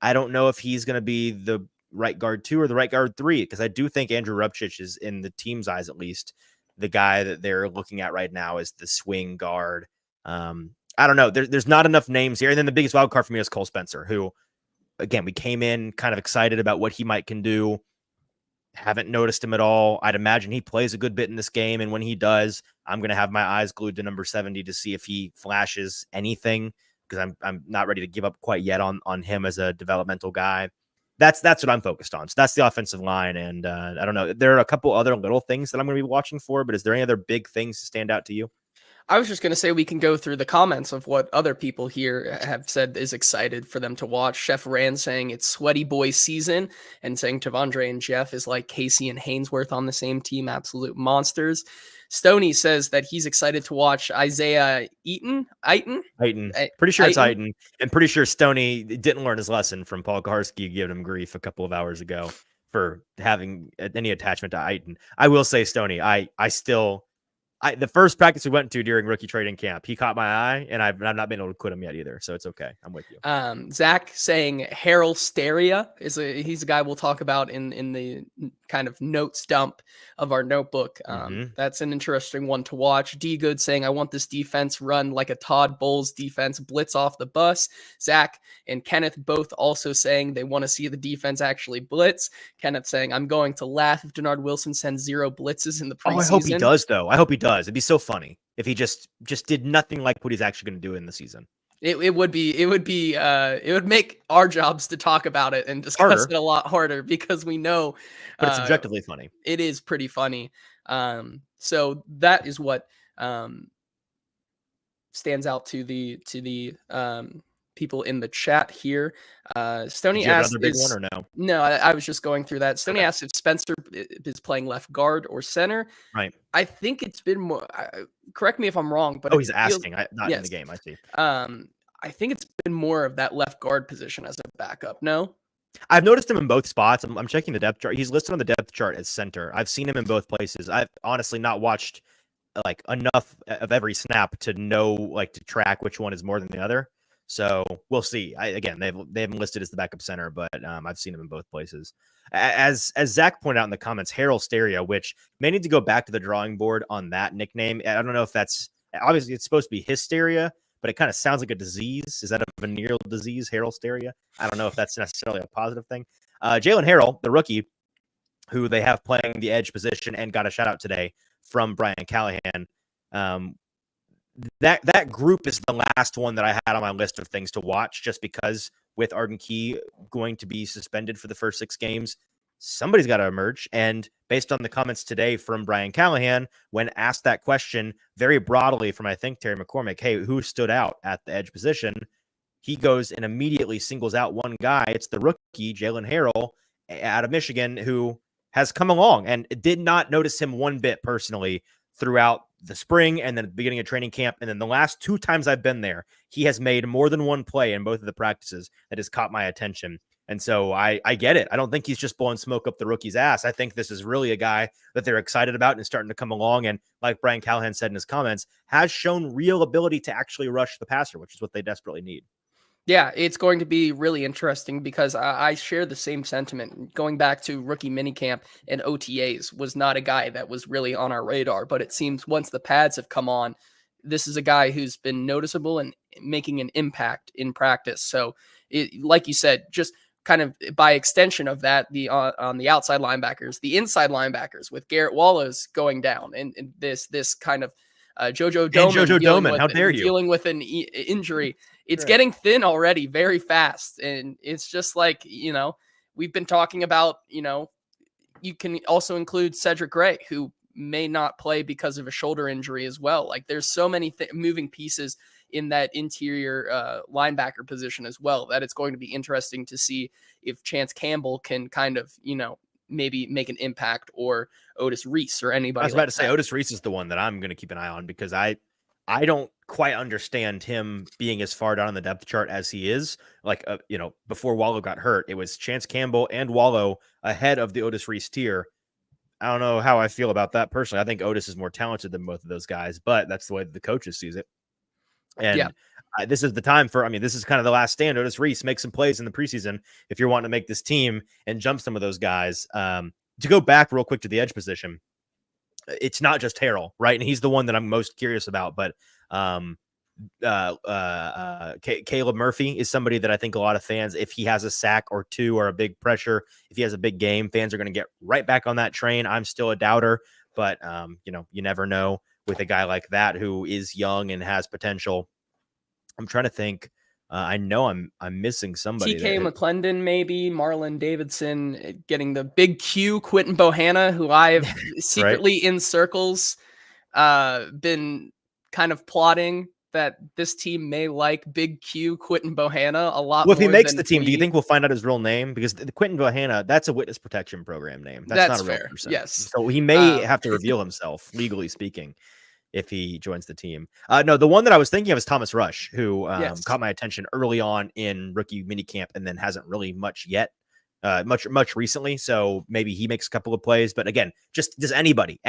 I don't know if he's going to be the right guard 2 or the right guard 3, because I do think Andrew Rupchich is, in the team's eyes at least, the guy that they're looking at right now as the swing guard. I don't know. There's not enough names here. And then the biggest wild card for me is Cole Spencer, who, again, we came in kind of excited about what he can do. Haven't noticed him at all. I'd imagine he plays a good bit in this game, and when he does, I'm going to have my eyes glued to number 70 to see if he flashes anything, because I'm not ready to give up quite yet on him as a developmental guy. That's what I'm focused on. So that's the offensive line, and I don't know. There are a couple other little things that I'm going to be watching for, but is there any other big things to stand out to you? I was just going to say we can go through the comments of what other people here have said is excited for them to watch. Chef Rand saying it's sweaty boy season, and saying Tavondre and Jeff is like Casey and Hainsworth on the same team. Absolute monsters. Stoney says that he's excited to watch Isaiah Eaton. Pretty sure it's Eaton. And pretty sure Stoney didn't learn his lesson from Paul Karski giving him grief a couple of hours ago for having any attachment to Eaton. I will say, Stoney, I still The first practice we went to during rookie trading camp, he caught my eye, and I've not been able to quit him yet either. So it's okay. I'm with you. Zach saying Harold Steria he's a guy we'll talk about in the kind of notes dump of our notebook. That's an interesting one to watch. D Good saying, I want this defense run like a Todd Bowles defense, blitz off the bus. Zach and Kenneth both also saying they want to see the defense actually blitz. Kenneth saying, I'm going to laugh if Denard Wilson sends 0 blitzes in the preseason. I hope he does, though. I hope he does. It'd be so funny if he just did nothing like what he's actually going to do in the season. It would make our jobs to talk about it and discuss it a lot harder because we know, but it's objectively funny. It is pretty funny. So that is what stands out to the people in the chat here. Stony asked, another big one or no? No, I was just going through that. Stony asked if Spencer is playing left guard or center. Right. I think it's been more. Correct me if I'm wrong, but he's asking, not in the game. I see. I think it's been more of that left guard position as a backup. No. I've noticed him in both spots. I'm checking the depth chart. He's listed on the depth chart as center. I've seen him in both places. I've honestly not watched like enough of every snap to know, like, to track which one is more than the other. So we'll see. They haven't listed as the backup center, but I've seen him in both places. As Zach pointed out in the comments, Harold Steria, which may need to go back to the drawing board on that nickname. I don't know if that's obviously it's supposed to be hysteria, but it kind of sounds like a disease. Is that a venereal disease, Harold Steria? I don't know if that's necessarily a positive thing. Jalen Harrell, the rookie, who they have playing the edge position and got a shout out today from Brian Callahan. That group is the last one that I had on my list of things to watch, just because with Arden Key going to be suspended for the first 6 games, somebody's got to emerge. And based on the comments today from Brian Callahan, when asked that question very broadly from, I think, Terry McCormick, hey, who stood out at the edge position? He goes and immediately singles out one guy. It's the rookie, Jalen Harrell, out of Michigan, who has come along, and did not notice him one bit personally throughout the spring and then at the beginning of training camp. And then the last 2 times I've been there, he has made more than one play in both of the practices that has caught my attention. And so I get it. I don't think he's just blowing smoke up the rookie's ass. I think this is really a guy that they're excited about and is starting to come along. And like Brian Callahan said in his comments, has shown real ability to actually rush the passer, which is what they desperately need. Yeah, it's going to be really interesting because I share the same sentiment. Going back to rookie minicamp and OTAs was not a guy that was really on our radar, but it seems once the pads have come on, this is a guy who's been noticeable and making an impact in practice. So, like you said, just kind of by extension of that, on the outside linebackers, the inside linebackers with Garrett Wallace going down, and this kind of Jojo Doman, how dare you, dealing with an injury. It's getting thin already very fast. And it's just like, we've been talking about, you can also include Cedric Gray, who may not play because of a shoulder injury as well. Like there's so many moving pieces in that interior linebacker position as well, that it's going to be interesting to see if Chance Campbell can kind of, maybe make an impact, or Otis Reese or anybody. I was about to say Otis Reese is the one that I'm going to keep an eye on, because I don't quite understand him being as far down on the depth chart as he is. Like, before Wallow got hurt, it was Chance Campbell and Wallow ahead of the Otis Reese tier. I don't know how I feel about that personally. I think Otis is more talented than both of those guys, but that's the way the coaches sees it. And this is the time this is kind of the last stand. Otis Reese, make some plays in the preseason if you're wanting to make this team and jump some of those guys. To go back real quick to the edge position, it's not just Harrell, right? And he's the one that I'm most curious about, but Caleb Murphy is somebody that I think a lot of fans, if he has a sack or 2 or a big pressure, if he has a big game, fans are going to get right back on that train. I'm still a doubter, but you never know with a guy like that who is young and has potential. I'm trying to think. I know I'm missing somebody. TK McClendon, maybe Marlon Davidson, getting the big Q, Quentin Bohanna, who I've secretly in circles been kind of plotting that this team may like big Q, Quentin Bohanna, a lot. Well, if he more makes than the team, do you think we'll find out his real name? Because the Quentin Bohanna, that's a witness protection program name. That's not a real person. Yes. So he may have to reveal himself, legally speaking, if he joins the team. No, the one that I was thinking of is Thomas Rush, who caught my attention early on in rookie minicamp and then hasn't really much yet, much recently. So maybe he makes a couple of plays. But again, just anybody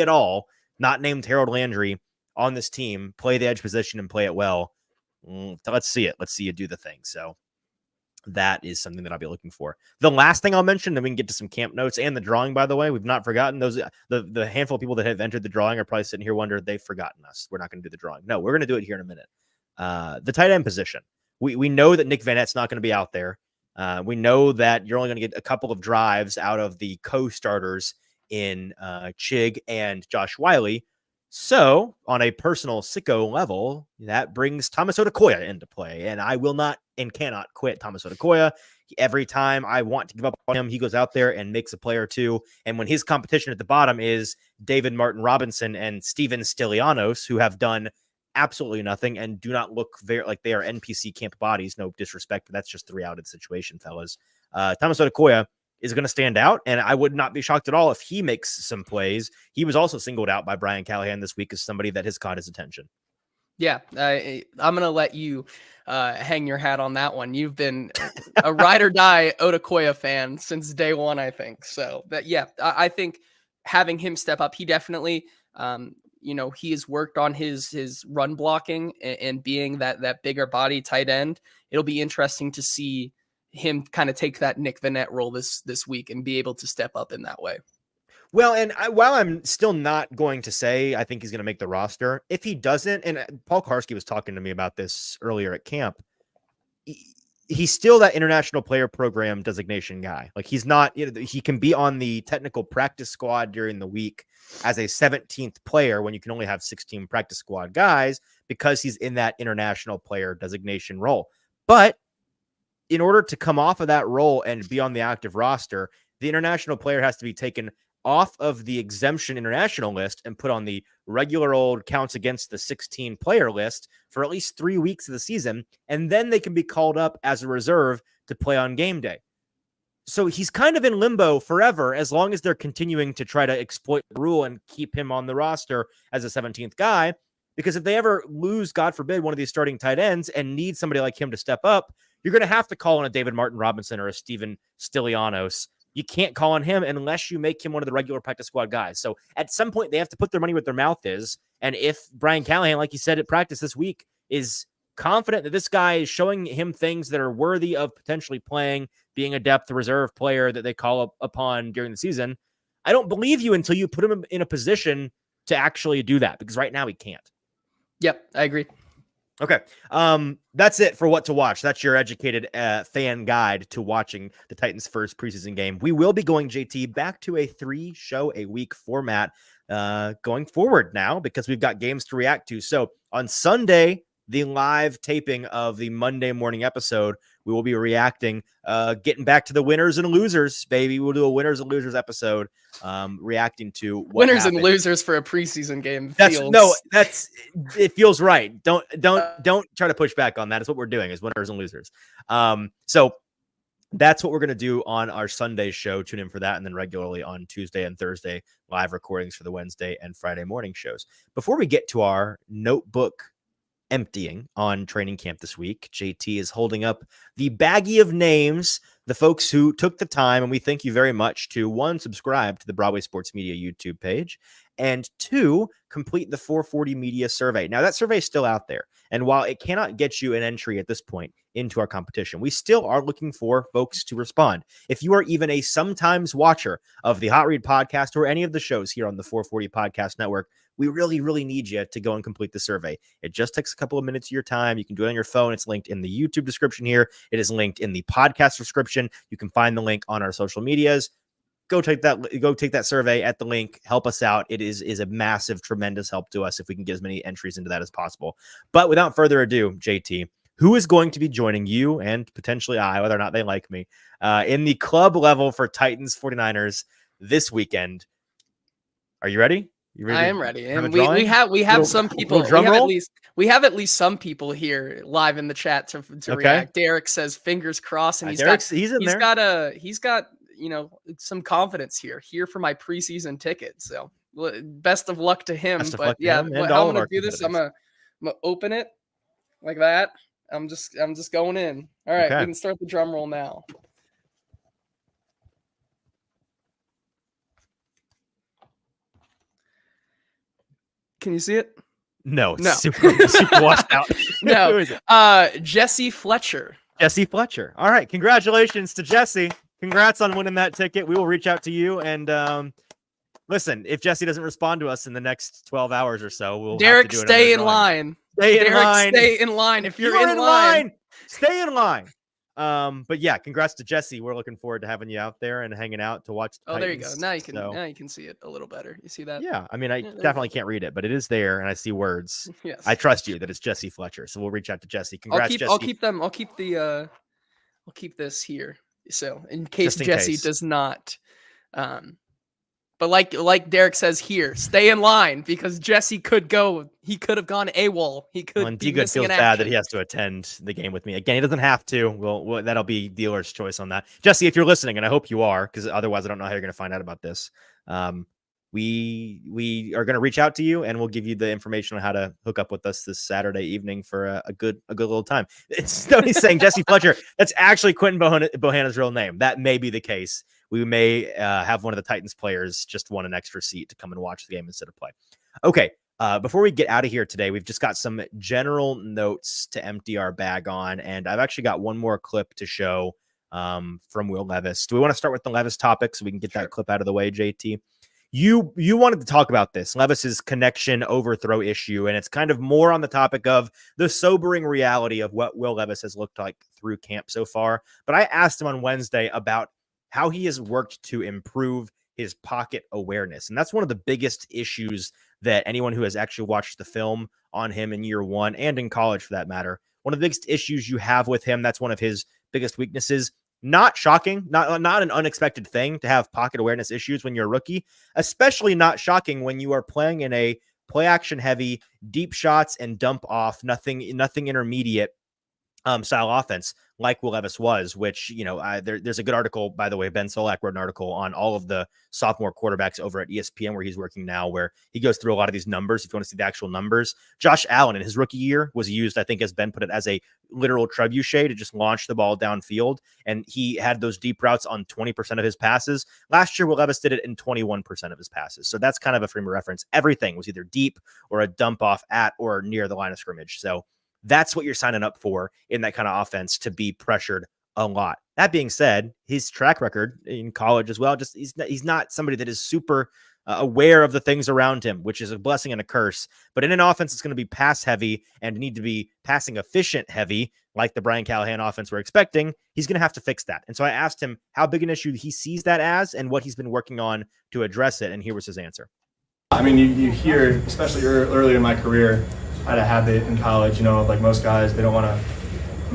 at all not named Harold Landry on this team play the edge position and play it well. Let's see it. Let's see you do the thing. So that is something that I'll be looking for. The last thing I'll mention, then we can get to some camp notes and the drawing, by the way. We've not forgotten those. The handful of people that have entered the drawing are probably sitting here wondering they've forgotten us. We're not going to do the drawing. No, we're going to do it here in a minute. The tight end position. We know that Nick Vanette's not going to be out there. We know that you're only going to get a couple of drives out of the co-starters in Chig and Josh Wiley. So on a personal sicko level, that brings Thomas Odukoya into play. And I will not and cannot quit Thomas Odukoya. Every time I want to give up on him, he goes out there and makes a play or two. And when his competition at the bottom is David Martin Robinson and Steven Stylianos, who have done absolutely nothing and do not look very like they are NPC camp bodies. No disrespect, but that's just the reality of the situation, fellas. Thomas Odukoya is going to stand out, and I would not be shocked at all if he makes some plays. He was also singled out by Brian Callahan this week as somebody that has caught his attention. Yeah, I'm going to let you hang your hat on that one. You've been a ride or die Odukoya fan since day one, I think. So, but yeah, I think having him step up, he definitely, he has worked on his run blocking and being that bigger body tight end. It'll be interesting to see him kind of take that Nick Vanette role this week and be able to step up in that way. Well, and while I'm still not going to say I think he's going to make the roster, if he doesn't, and Paul Karski was talking to me about this earlier at camp, he's still that international player program designation guy. Like he's not, he can be on the technical practice squad during the week as a 17th player when you can only have 16 practice squad guys because he's in that international player designation role. But in order to come off of that role and be on the active roster, the international player has to be taken off of the exemption international list and put on the regular old counts against the 16 player list for at least 3 weeks of the season. And then they can be called up as a reserve to play on game day. So he's kind of in limbo forever, as long as they're continuing to try to exploit the rule and keep him on the roster as a 17th guy. Because if they ever lose, God forbid, one of these starting tight ends and need somebody like him to step up, you're going to have to call on a David Martin Robinson or a Steven Stylianos. You can't call on him unless you make him one of the regular practice squad guys. So at some point, they have to put their money where their mouth is. And if Brian Callahan, like you said at practice this week, is confident that this guy is showing him things that are worthy of potentially playing, being a depth reserve player that they call upon during the season, I don't believe you until you put him in a position to actually do that, because right now he can't. Yep, I agree. Okay. That's it for what to watch. That's your educated fan guide to watching the Titans' first preseason game. We will be going, JT, back to a 3-show-a-week format going forward now, because we've got games to react to. So on Sunday, the live taping of the Monday morning episode, we will be reacting, getting back to the winners and losers, baby. We'll do a winners and losers episode, reacting to what winners happened. And losers for a preseason game. It feels right. Don't try to push back on that. It's what we're doing, is winners and losers. So that's what we're going to do on our Sunday show. Tune in for that. And then regularly on Tuesday and Thursday, live recordings for the Wednesday and Friday morning shows. Before we get to our notebook emptying on training camp this week, JT is holding up the baggie of names, the folks who took the time, and we thank you very much, to 1, subscribe to the Broadway Sports Media YouTube page, and 2, complete the 440 Media survey. Now, that survey is still out there, and while it cannot get you an entry at this point into our competition, we still are looking for folks to respond. If you are even a sometimes watcher of the Hot Read podcast or any of the shows here on the 440 Podcast Network, we really, really need you to go and complete the survey. It just takes a couple of minutes of your time. You can do it on your phone. It's linked in the YouTube description here. It is linked in the podcast description. You can find the link on our social medias. Go take that survey at the link. Help us out. It is a massive, tremendous help to us if we can get as many entries into that as possible. But without further ado, JT, who is going to be joining you and potentially I, whether or not they like me, in the club level for Titans 49ers this weekend? Are you ready? I am ready, and we have some people. We have at least some people here live in the chat to react. Derek says fingers crossed, and he's got some confidence here for my preseason ticket. So best of luck to him. I'm gonna do this. I'm gonna open it like that. I'm just going in. All right, we can start the drum roll now. Can you see it? No, No. super washed out. Who No. is it? Jesse Fletcher. Jesse Fletcher. All right, congratulations to Jesse. Congrats on winning that ticket. We will reach out to you and listen, if Jesse doesn't respond to us in the next 12 hours or so, we'll Derek, have to do stay in another drawing. line. Stay in Derek, line. stay in line. If you're in in line. stay in line. But yeah, congrats to Jesse. We're looking forward to having you out there and hanging out to watch the Oh, there you go. Titans. Now you can see it a little better. You see that? Yeah, I mean, I Yeah, there definitely can't read it, but it is there, and I see words. Yes. I trust you that it's Jesse Fletcher, so we'll reach out to Jesse. Congrats, Jesse. I'll keep this here. So in case Jesse does not, but like Derek says here, stay in line because Jesse could go. He could have gone AWOL. He could. Well, and be D-Good missing feels in bad action. that he has to attend the game with me. Again, he doesn't have to. Well, that'll be dealer's choice on that. Jesse, if you're listening, and I hope you are, because otherwise I don't know how you're going to find out about this. We are going to reach out to you, and we'll give you the information on how to hook up with us this Saturday evening for a good little time. Stoney's saying Jesse Fletcher. That's actually Quentin Bohanna's real name. That may be the case. We may have one of the Titans players just want an extra seat to come and watch the game instead of play. Okay. Before we get out of here today, we've just got some general notes to empty our bag on, and I've actually got one more clip to show from Will Levis. Do we want to start with the Levis topic so we can get that clip out of the way, JT? You wanted to talk about this, Levis's connection overthrow issue, and it's kind of more on the topic of the sobering reality of what Will Levis has looked like through camp so far. But I asked him on Wednesday about how he has worked to improve his pocket awareness. And that's one of the biggest issues that anyone who has actually watched the film on him in year one and in college for that matter, one of the biggest issues you have with him, that's one of his biggest weaknesses. Not shocking, not an unexpected thing to have pocket awareness issues when you're a rookie, especially not shocking when you are playing in a play action heavy, deep shots and dump off, nothing intermediate style offense like Will Levis was, which, there's a good article, by the way, Ben Solak wrote an article on all of the sophomore quarterbacks over at ESPN where he's working now, where he goes through a lot of these numbers. If you want to see the actual numbers, Josh Allen in his rookie year was used, I think, as Ben put it, as a literal trebuchet to just launch the ball downfield. And he had those deep routes on 20% of his passes. Last year, Will Levis did it in 21% of his passes. So that's kind of a frame of reference. Everything was either deep or a dump off at or near the line of scrimmage. So that's what you're signing up for in that kind of offense, to be pressured a lot. That being said, his track record in college as well, just he's not somebody that is super aware of the things around him, which is a blessing and a curse. But in an offense that's going to be pass heavy and need to be passing efficient heavy, like the Brian Callahan offense we're expecting, he's going to have to fix that. And so I asked him how big an issue he sees that as and what he's been working on to address it. And here was his answer. I mean, you hear, especially earlier in my career, I had a habit in college, like most guys, they don't want to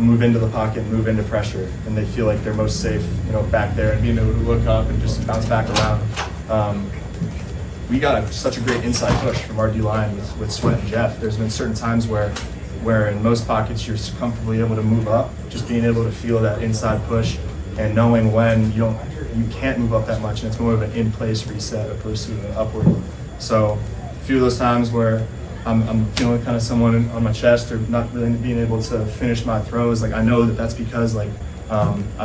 move into the pocket and move into pressure, and they feel like they're most safe, back there and being able to look up and just bounce back around. We got such a great inside push from our D-line with Sweat and Jeff. There's been certain times where in most pockets you're comfortably able to move up, just being able to feel that inside push and knowing when you can't move up that much, and it's more of an in-place reset opposed to an upward. So a few of those times where I'm feeling kind of someone on my chest or not really being able to finish my throws, I know that's because I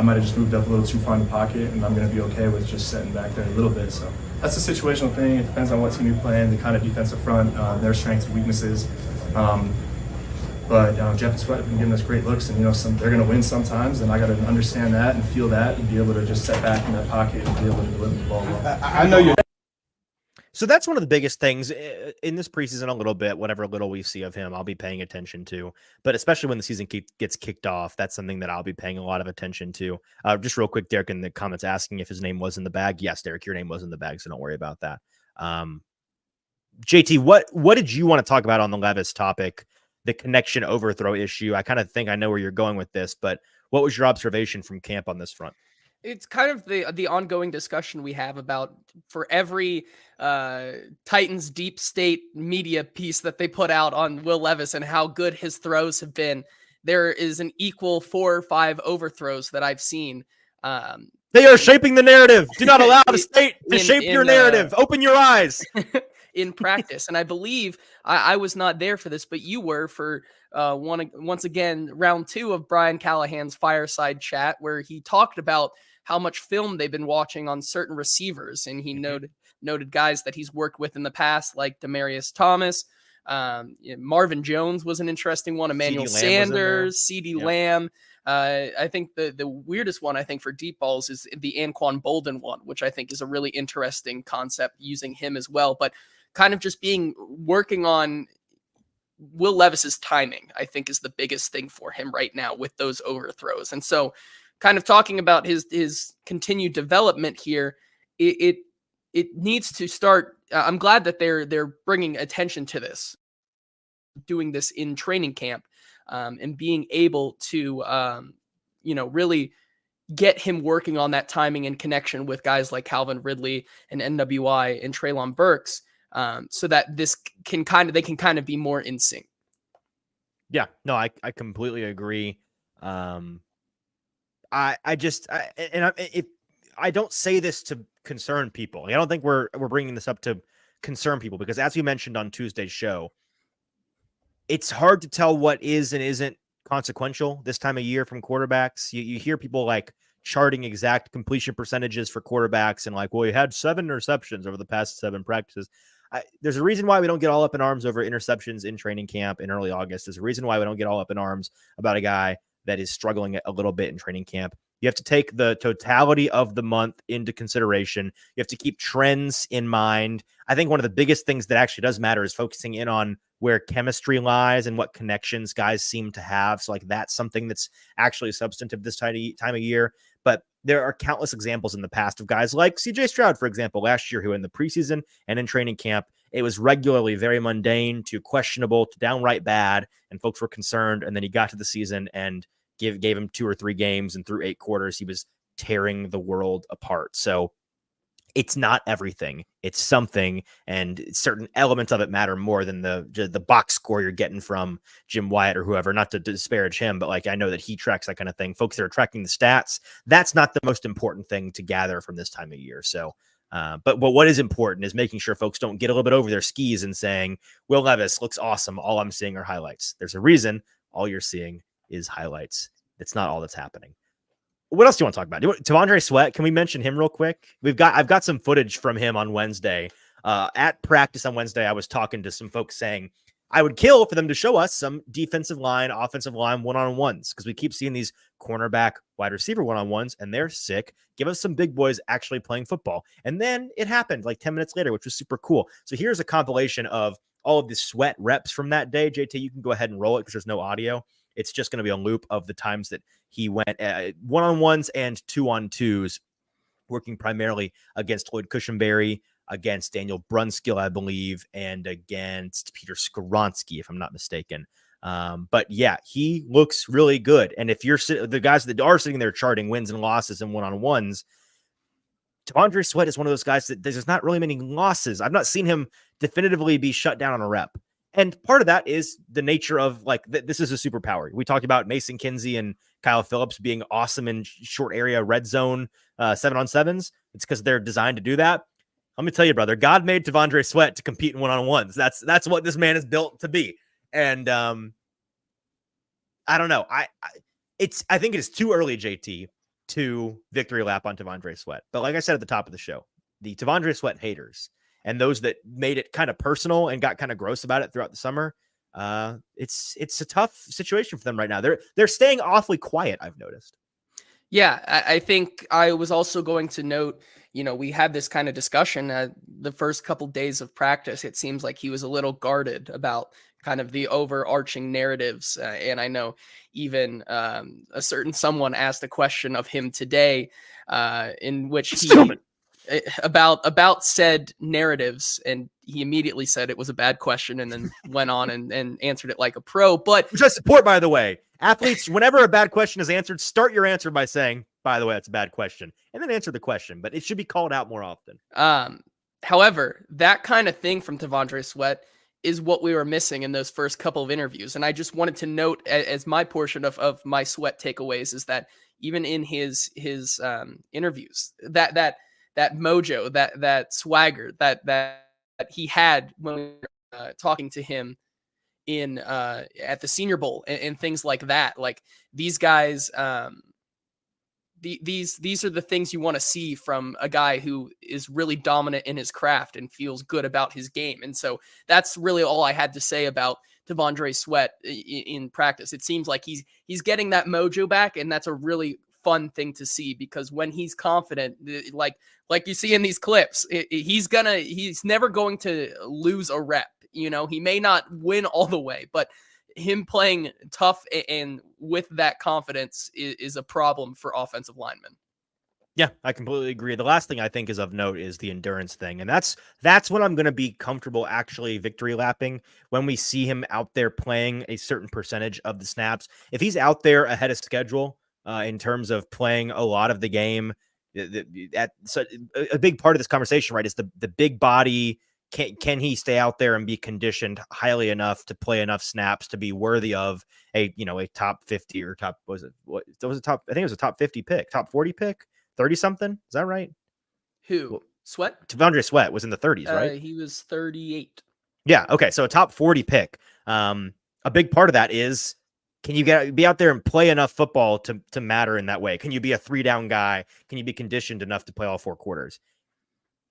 might have just moved up a little too far in the pocket, and I'm going to be okay with just sitting back there a little bit. So that's a situational thing. It depends on what team you're playing, the kind of defensive front, their strengths and weaknesses. But Jeff and Sweat have been giving us great looks, and they're going to win sometimes, and I got to understand that and feel that and be able to just sit back in that pocket and be able to deliver the ball well. I know you're. So that's one of the biggest things in this preseason, a little bit, whatever little we see of him, I'll be paying attention to. But especially when the season gets kicked off, that's something that I'll be paying a lot of attention to. Just real quick, Derek in the comments asking if his name was in the bag. Yes, Derek, your name was in the bag, so don't worry about that. JT, what did you want to talk about on the Levis topic, the connection overthrow issue? I kind of think I know where you're going with this, but what was your observation from camp on this front? It's kind of the ongoing discussion we have about, for every Titans deep state media piece that they put out on Will Levis and how good his throws have been, there is an equal 4 or 5 overthrows that I've seen. They are shaping the narrative. Do not allow the state to shape your narrative. Open your eyes. In practice. And I believe I was not there for this, but you were for once again, round 2 of Brian Callahan's fireside chat, where he talked about how much film they've been watching on certain receivers. And he noted guys that he's worked with in the past, like Demaryius Thomas. Marvin Jones was an interesting one. Emmanuel Sanders, CD Lamb. I think the weirdest one, I think, for deep balls is the Anquan Bolden one, which I think is a really interesting concept, using him as well. But kind of just working on Will Levis's timing, I think, is the biggest thing for him right now with those overthrows. And so kind of talking about his continued development here, it needs to start. I'm glad that they're bringing attention to this, doing this in training camp, and being able to, really get him working on that timing and connection with guys like Calvin Ridley and NWI and Treylon Burks, so that they can kind of be more in sync. Yeah, no, I completely agree. I don't say this to concern people. I don't think we're bringing this up to concern people, because as we mentioned on Tuesday's show, it's hard to tell what is and isn't consequential this time of year from quarterbacks. You hear people like charting exact completion percentages for quarterbacks and like, well, you had 7 interceptions over the past 7 practices. There's a reason why we don't get all up in arms over interceptions in training camp in early August. There's a reason why we don't get all up in arms about a guy that is struggling a little bit in training camp. You have to take the totality of the month into consideration. You have to keep trends in mind. I think one of the biggest things that actually does matter is focusing in on where chemistry lies and what connections guys seem to have. So like that's something that's actually substantive this time of year. But there are countless examples in the past of guys like CJ Stroud, for example, last year, who in the preseason and in training camp, it was regularly very mundane to questionable to downright bad, and folks were concerned. And then he got to the season and gave him 2 or 3 games, and through 8 quarters, he was tearing the world apart. So it's not everything. It's something, and certain elements of it matter more than the box score you're getting from Jim Wyatt or whoever. Not to disparage him, but like I know that he tracks that kind of thing. Folks that are tracking the stats, that's not the most important thing to gather from this time of year. So, but what is important is making sure folks don't get a little bit over their skis and saying, Will Levis looks awesome, all I'm seeing are highlights. There's a reason all you're seeing is highlights. It's not all that's happening. What else do you want to talk about? T'Vondre Sweat, can we mention him real quick? I've got some footage from him on Wednesday. At practice on Wednesday, I was talking to some folks saying I would kill for them to show us some defensive line, offensive line one-on-ones, because we keep seeing these cornerback, wide receiver one-on-ones, and they're sick. Give us some big boys actually playing football. And then it happened like 10 minutes later, which was super cool. So here's a compilation of all of the Sweat reps from that day. JT, you can go ahead and roll it because there's no audio. It's just going to be a loop of the times that he went one-on-ones and 2-on-2s, working primarily against Lloyd Cushenberry, against Daniel Brunskill, I believe, and against Peter Skoronski, if I'm not mistaken. But yeah, he looks really good. And if you're the guys that are sitting there charting wins and losses and one-on-ones, T'Vondre Sweat is one of those guys that there's not really many losses. I've not seen him definitively be shut down on a rep. And part of that is the nature of like, this is a superpower. We talked about Mason Kinsey and Kyle Phillips being awesome in short area red zone 7-on-7s. It's because they're designed to do that. Let me tell you, brother, God made T'Vondre Sweat to compete in one-on-ones. That's what this man is built to be. And I don't know. I think it is too early, JT, to victory lap on T'Vondre Sweat. But like I said at the top of the show, the T'Vondre Sweat haters and those that made it kind of personal and got kind of gross about it throughout the summer, it's a tough situation for them right now. They're staying awfully quiet, I've noticed. Yeah, I think I was also going to note, we had this kind of discussion the first couple days of practice. It seems like he was a little guarded about kind of the overarching narratives. And I know even a certain someone asked a question of him today in which about said narratives, and he immediately said it was a bad question and then went on and answered it like a pro. But which I support, by the way. Athletes, whenever a bad question is answered, start your answer by saying, by the way, that's a bad question, and then answer the question, but it should be called out more often. However, that kind of thing from T'Vondre Sweat is what we were missing in those first couple of interviews. And I just wanted to note as my portion of my Sweat takeaways is that even in his interviews, that mojo, that swagger that he had when we were talking to him, in at the Senior Bowl and things like that. Like these guys, these are the things you want to see from a guy who is really dominant in his craft and feels good about his game. And so that's really all I had to say about T'Vondre Sweat in practice. It seems like he's getting that mojo back, and that's a really fun thing to see, because when he's confident, like you see in these clips, he's never going to lose a rep. You know, he may not win all the way, but him playing tough and with that confidence is a problem for offensive linemen. Yeah, I completely agree. The last thing I think is of note is the endurance thing. And that's when I'm going to be comfortable actually victory lapping, when we see him out there playing a certain percentage of the snaps. If he's out there ahead of schedule in terms of playing a lot of the game, so a big part of this conversation, right, is the big body. Can he stay out there and be conditioned highly enough to play enough snaps to be worthy of a top 50 or top, I think it was a top 50 pick, top 40 pick, 30 something. Is that right? Who? Well, Sweat? T'Vondre Sweat was in the 30s, right? He was 38. Yeah. Okay. So a top 40 pick. A big part of that is, can you be out there and play enough football to matter in that way? Can you be a 3-down guy? Can you be conditioned enough to play all 4 quarters?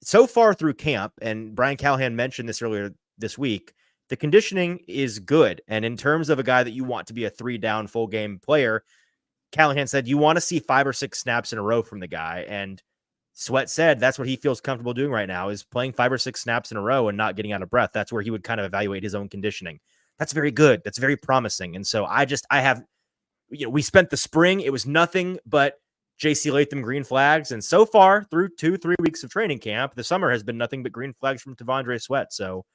So far through camp, and Brian Callahan mentioned this earlier this week, the conditioning is good. And in terms of a guy that you want to be a 3-down full game player, Callahan said you want to see 5 or 6 snaps in a row from the guy. And Sweat said that's what he feels comfortable doing right now, is playing 5 or 6 snaps in a row and not getting out of breath. That's where he would kind of evaluate his own conditioning. That's very good. That's very promising. And so I have, we spent the spring, it was nothing but JC Latham green flags. And so far through 2-3 weeks of training camp, the summer has been nothing but green flags from T'Vondre Sweat. So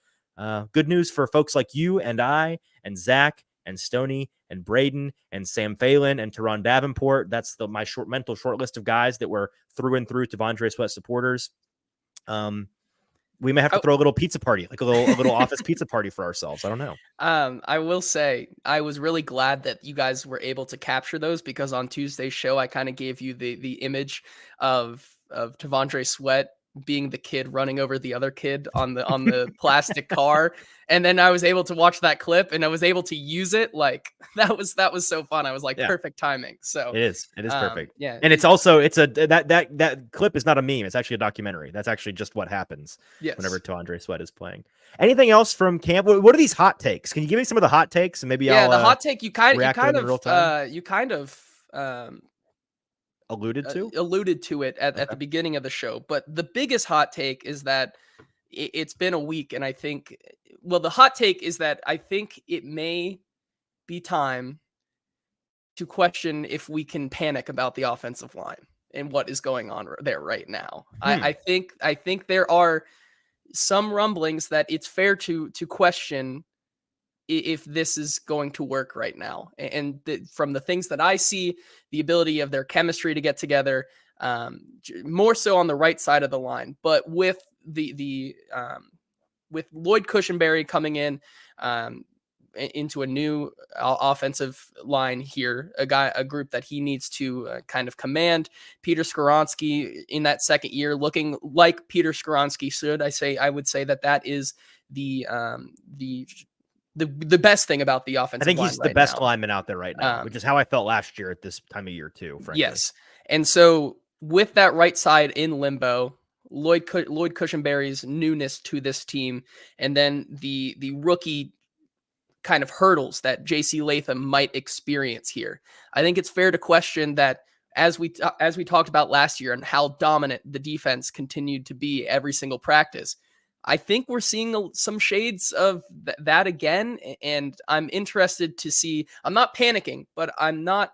good news for folks like you and I and Zach and Stoney and Braden and Sam Phelan and Teron Davenport. That's my mental short list of guys that were through and through T'Vondre Sweat supporters. We may have to throw a little pizza party, like a little office pizza party for ourselves. I don't know. I will say I was really glad that you guys were able to capture those, because on Tuesday's show, I kind of gave you the image of T'Vondre Sweat being the kid running over the other kid on the plastic car. And then I was able to watch that clip and I was able to use it. Like that was so fun. I was like, perfect timing. So it is perfect. Yeah. And it's also, that clip is not a meme. It's actually a documentary. That's actually just what happens whenever T'Vondre Sweat is playing. Anything else from camp? What are these hot takes? Can you give me some of the hot takes and maybe the hot take you kind of alluded to it at the beginning of the show. But the biggest hot take is that it's been a week, and I think, the hot take is that I think it may be time to question if we can panic about the offensive line and what is going on there right now. I think there are some rumblings that it's fair to question if this is going to work right now. And from the things that I see, the ability of their chemistry to get together, more so on the right side of the line, but with with Lloyd Cushenberry coming in into a new offensive line here, a group that he needs to kind of command. Peter Skoronski in that second year, looking like Peter Skoronski should. I would say that is the best thing about the offensive line. I think he's the best lineman out there right now, which is how I felt last year at this time of year too, frankly. Yes. And so with that right side in limbo, Lloyd Cushenberry's newness to this team, and then the rookie kind of hurdles that JC Latham might experience here, I think it's fair to question that, as we talked about last year and how dominant the defense continued to be every single practice, I think we're seeing some shades of that again, and I'm interested to see. I'm not panicking, but I'm not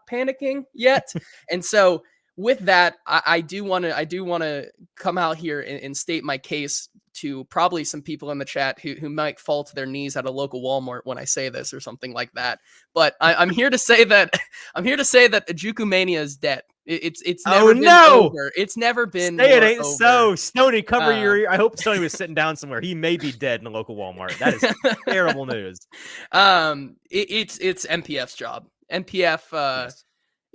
panicking yet. And so with that, I do want to come out here and state my case to probably some people in the chat who might fall to their knees at a local Walmart when I say this or something like that. But I'm here to say that Juku Mania is dead. It's never been over. It's never been. Say it ain't over. So. Stoney, cover your ear. I hope Stoney was sitting down somewhere. He may be dead in a local Walmart. That is terrible news. It's MPF's job.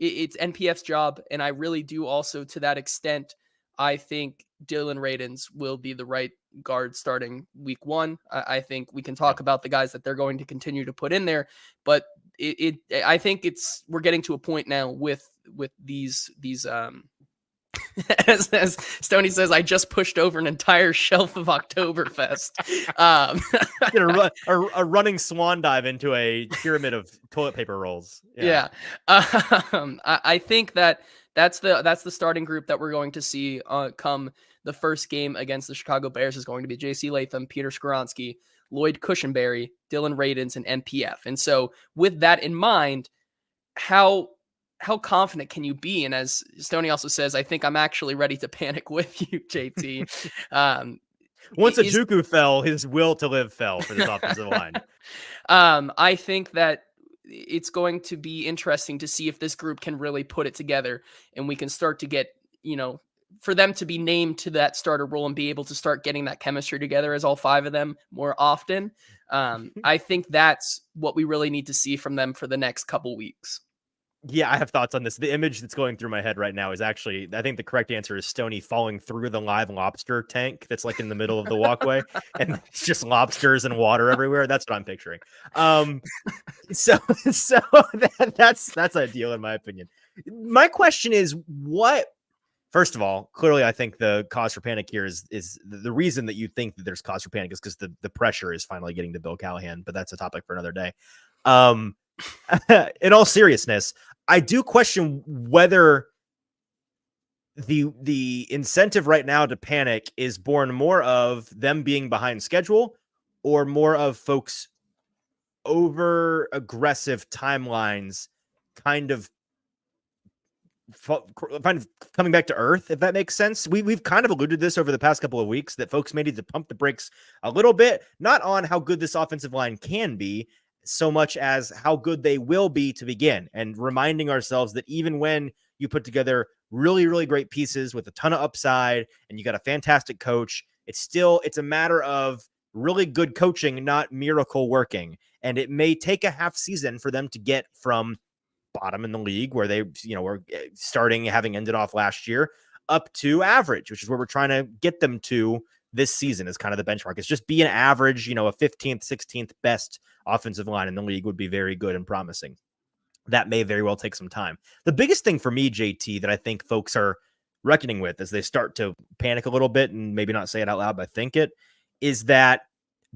It's NPF's job, and I really do also, to that extent, I think Dylan Radins will be the right guard starting week 1. I think we can talk about the guys that they're going to continue to put in there, but I think we're getting to a point now with these as Stoney says, I just pushed over an entire shelf of Oktoberfest. A running swan dive into a pyramid of toilet paper rolls. Yeah. I think that's the starting group that we're going to see come the first game against the Chicago Bears is going to be J.C. Latham, Peter Skoronski, Lloyd Cushenberry, Dylan Radins, and MPF. And so with that in mind, how confident can you be? And as Stoney also says, I think I'm actually ready to panic with you, JT. Once Ojukwu fell, his will to live fell for this offensive line. I think that it's going to be interesting to see if this group can really put it together and we can start to get, for them to be named to that starter role and be able to start getting that chemistry together as all 5 of them more often. I think that's what we really need to see from them for the next couple weeks. Yeah, I have thoughts on this. The image that's going through my head right now is actually, I think the correct answer is Stoney falling through the live lobster tank that's like in the middle of the walkway, and it's just lobsters and water everywhere. That's what I'm picturing. So that's ideal in my opinion. My question is, first of all, clearly I think the cause for panic here is the reason that you think that there's cause for panic is because the pressure is finally getting to Bill Callahan, but that's a topic for another day. In all seriousness, I do question whether the incentive right now to panic is born more of them being behind schedule or more of folks over aggressive timelines kind of coming back to earth, if that makes sense. We've kind of alluded to this over the past couple of weeks that folks may need to pump the brakes a little bit, not on how good this offensive line can be, so much as how good they will be to begin, and reminding ourselves that even when you put together really, really great pieces with a ton of upside and you got a fantastic coach, it's a matter of really good coaching, not miracle working. And it may take a half season for them to get from bottom in the league where they, were starting, having ended off last year, up to average, which is where we're trying to get them to this season is kind of the benchmark. It's just be an average, a 15th, 16th best offensive line in the league would be very good and promising. That may very well take some time. The biggest thing for me, JT, that I think folks are reckoning with as they start to panic a little bit and maybe not say it out loud, but think it, is that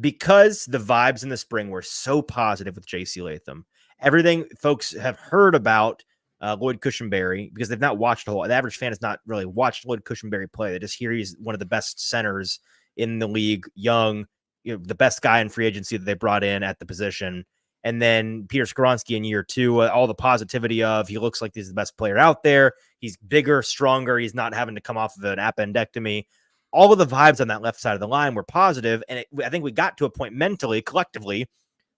because the vibes in the spring were so positive with J.C. Latham, everything folks have heard about Lloyd Cushenberry, because they've not watched the average fan has not really watched Lloyd Cushenberry play. They just hear he's one of the best centers in the league, young, the best guy in free agency that they brought in at the position. And then Peter Skoronski in year 2, all the positivity of he looks like he's the best player out there. He's bigger, stronger. He's not having to come off of an appendectomy. All of the vibes on that left side of the line were positive. And I think we got to a point mentally, collectively,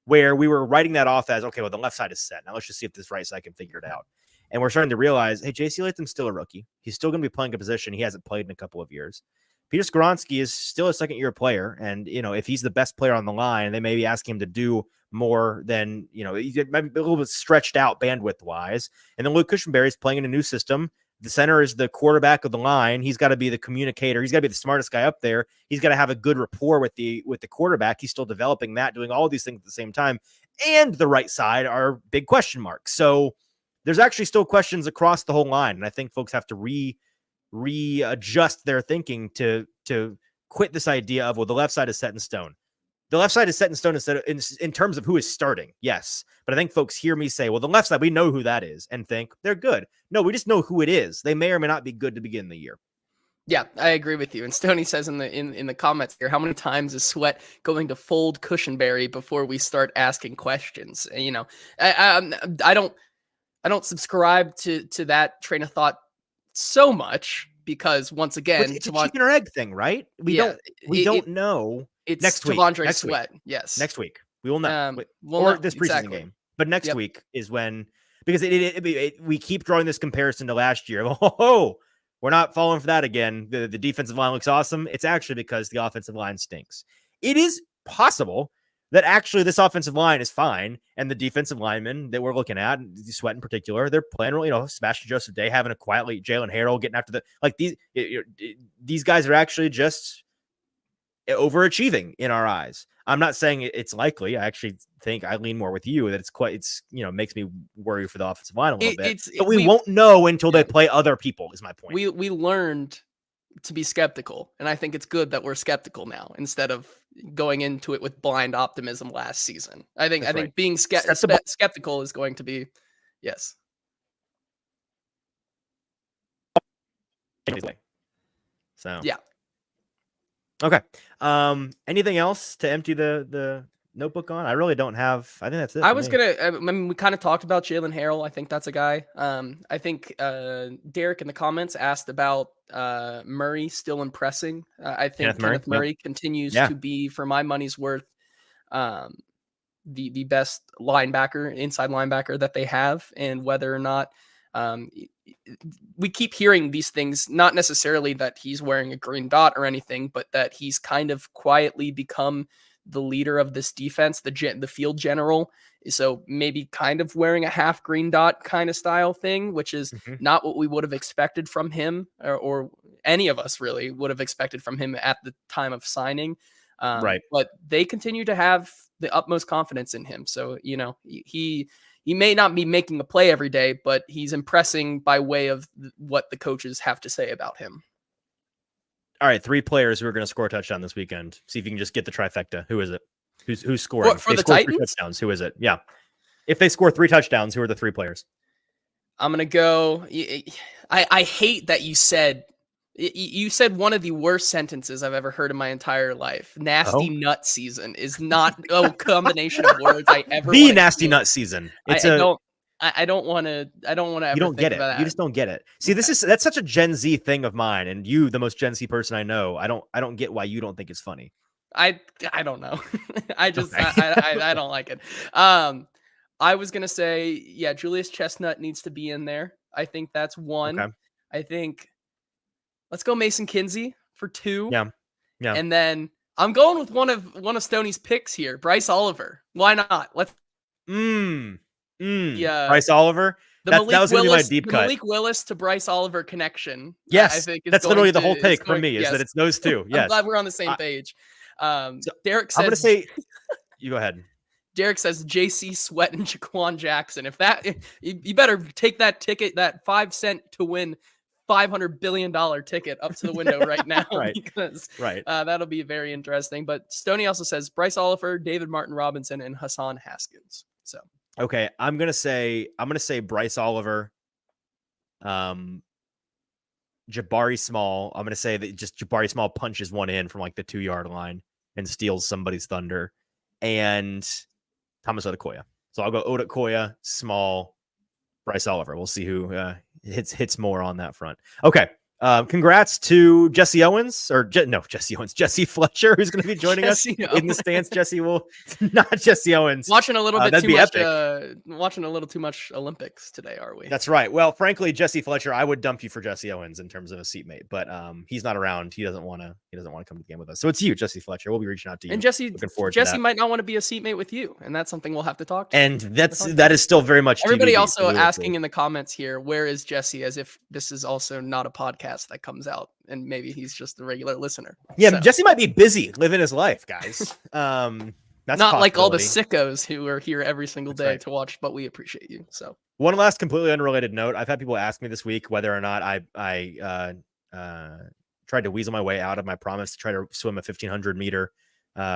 where we were writing that off as, okay, well, the left side is set. Now let's just see if this right side can figure it out. And we're starting to realize, hey, J.C. Latham's still a rookie. He's still going to be playing a position he hasn't played in a couple of years. Peter Skoronski is still a second-year player. And, if he's the best player on the line, they may be asking him to do more than, he might be a little bit stretched out bandwidth-wise. And then Luke Cushenberry is playing in a new system. The center is the quarterback of the line. He's got to be the communicator. He's got to be the smartest guy up there. He's got to have a good rapport with the quarterback. He's still developing that, doing all of these things at the same time. And the right side are big question marks. So there's actually still questions across the whole line. And I think folks have to readjust their thinking to quit this idea of, well, the left side is set in stone. The left side is set in stone in terms of who is starting. Yes. But I think folks hear me say, well, the left side, we know who that is, and think they're good. No, we just know who it is. They may or may not be good to begin the year. Yeah, I agree with you. And Stoney says in the comments here, how many times is Sweat going to fold Cushenberry before we start asking questions? I don't subscribe to that train of thought so much because once again, it's a chicken or egg thing, right? We don't know. It's next week. T'Vondre Sweat. Yes. Next week. We will know. This preseason exactly. game. But next week is when, because we keep drawing this comparison to last year. Oh, we're not falling for that again. The defensive line looks awesome. It's actually because the offensive line stinks. It is possible that actually this offensive line is fine, and the defensive linemen that we're looking at, Sweat in particular, they're playing, Sebastian Joseph Day having a quietly, Jalen Harrell getting after these guys are actually just overachieving in our eyes. I'm not saying it's likely. I actually think I lean more with you that makes me worry for the offensive line a little bit. But we won't know until they play other people, is my point. We learned to be skeptical, and I think it's good that we're skeptical now instead of going into it with blind optimism last season. I think being skeptical is going to be yes. So yeah. Okay. Anything else to empty the notebook on? I really don't have. I think that's it. We kind of talked about Jalen Harrell. I think that's a guy. I think Derek in the comments asked about Murray still impressing. I think Kenneth Murray continues to be, for my money's worth, the best inside linebacker that they have, and whether or not we keep hearing these things, not necessarily that he's wearing a green dot or anything, but that he's kind of quietly become the leader of this defense, the field general. So maybe kind of wearing a half green dot kind of style thing, which is not what we would have expected from him, or any of us really would have expected from him at the time of signing. Right. But they continue to have the utmost confidence in him. So, he may not be making a play every day, but he's impressing by way of what the coaches have to say about him. All right, 3 players who are going to score a touchdown this weekend. See if you can just get the trifecta. Who is it? Who's scoring? What, for the Titans? 3 touchdowns. Who is it? Yeah. If they score 3 touchdowns, who are the 3 players? I'm going to go. I hate that you said one of the worst sentences I've ever heard in my entire life. Nasty nut season is not a combination of words I ever. The nasty nut season. I don't want to. You don't get it. You just don't get it. See, that's such a Gen Z thing of mine, and you, the most Gen Z person I know. I don't get why you don't think it's funny. I don't know. I just I don't like it. I was gonna say, Julius Chestnut needs to be in there. I think that's one. Okay. I think let's go Mason Kinsey for 2. Yeah. And then I'm going with one of Stoney's picks here, Bryce Oliver. Why not? Let's. Yeah. Bryce Oliver. That was going to be my deep cut. Malik Willis to Bryce Oliver connection. Yes, I think that's literally the whole take for me. Is that it's those 2. Yes. I'm glad we're on the same page. Derek says. I'm going to say. You go ahead. Derek says JC Sweat and Jaquan Jackson. If you better take that ticket, that 5-cent to win $500 billion ticket up to the window right now. Right. Because right. That'll be very interesting. But Stoney also says Bryce Oliver, David Martin Robinson, and Hassan Haskins. So okay, I'm gonna say Bryce Oliver, Jabari Small. I'm gonna say that just Jabari Small punches one in from like the 2-yard line and steals somebody's thunder, and Thomas Odukoya. So I'll go Odukoya, Small, Bryce Oliver. We'll see who hits more on that front. Okay. Congrats to Jesse Owens, Jesse Fletcher, who's going to be joining us in the stands. Not Jesse Owens. Watching a little bit too much. Watching a little too much Olympics today, are we? That's right. Well, frankly, Jesse Fletcher, I would dump you for Jesse Owens in terms of a seatmate, but he's not around. He doesn't want to come to the game with us. So it's you, Jesse Fletcher. We'll be reaching out to you. And Jesse might not want to be a seatmate with you, and that's something we'll have to talk to. And that is still very much everybody TBD, also asking in the comments here, where is Jesse? As if this is also not a podcast that comes out, and maybe he's just a regular listener. Yeah, so. Jesse might be busy living his life, guys. That's not like all the sickos who are here every single day to watch, but we appreciate you. So one last completely unrelated note. I've had people ask me this week whether or not I tried to weasel my way out of my promise to try to swim a 1,500 meter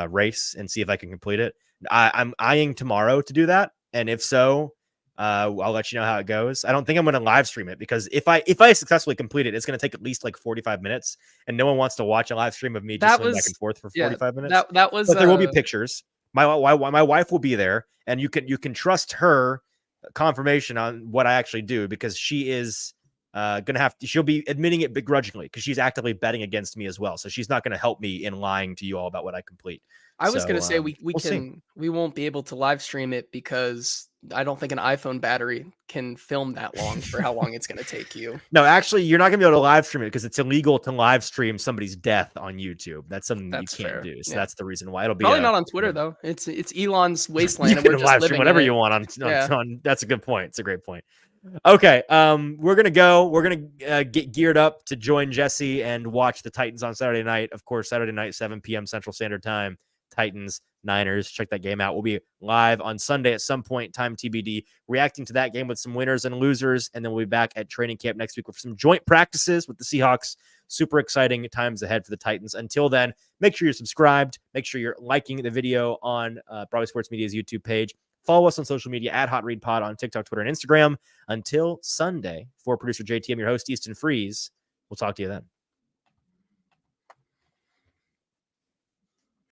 race and see if I can complete it. I'm eyeing tomorrow to do that, and if so, I'll let you know how it goes. I don't think I'm going to live stream it because if I successfully complete it, it's going to take at least like 45 minutes, and no one wants to watch a live stream of me just swimming back and forth for 45 minutes. That was. But there will be pictures. My wife will be there, and you can trust her confirmation on what I actually do because she is she'll be admitting it begrudgingly because she's actively betting against me as well. So she's not going to help me in lying to you all about what I complete. I was going to say we won't be able to live stream it because I don't think an iPhone battery can film that long for how long it's going to take you. No, actually, you're not going to be able to live stream it because it's illegal to live stream somebody's death on YouTube. That's something that you That's can't fair. do. So Yeah. that's the reason why it'll be Probably not on Twitter though. It's Elon's wasteland. You And we're can just live living stream whatever in it. you want on, Yeah. that's a good point. It's a great point. Okay, we're gonna go. We're gonna get geared up to join Jesse and watch the Titans on Saturday night. Of course, Saturday night, 7 p.m. Central Standard Time. Titans, Niners. Check that game out. We'll be live on Sunday at some point, time TBD, reacting to that game with some winners and losers, and then we'll be back at training camp next week with some joint practices with the Seahawks. Super exciting times ahead for the Titans. Until then, make sure you're subscribed. Make sure you're liking the video on Broadway Sports Media's YouTube page. Follow us on social media at Hot Read Pod on TikTok, Twitter, and Instagram. Until Sunday, for producer JT, I'm your host, Easton Freeze. We'll talk to you then.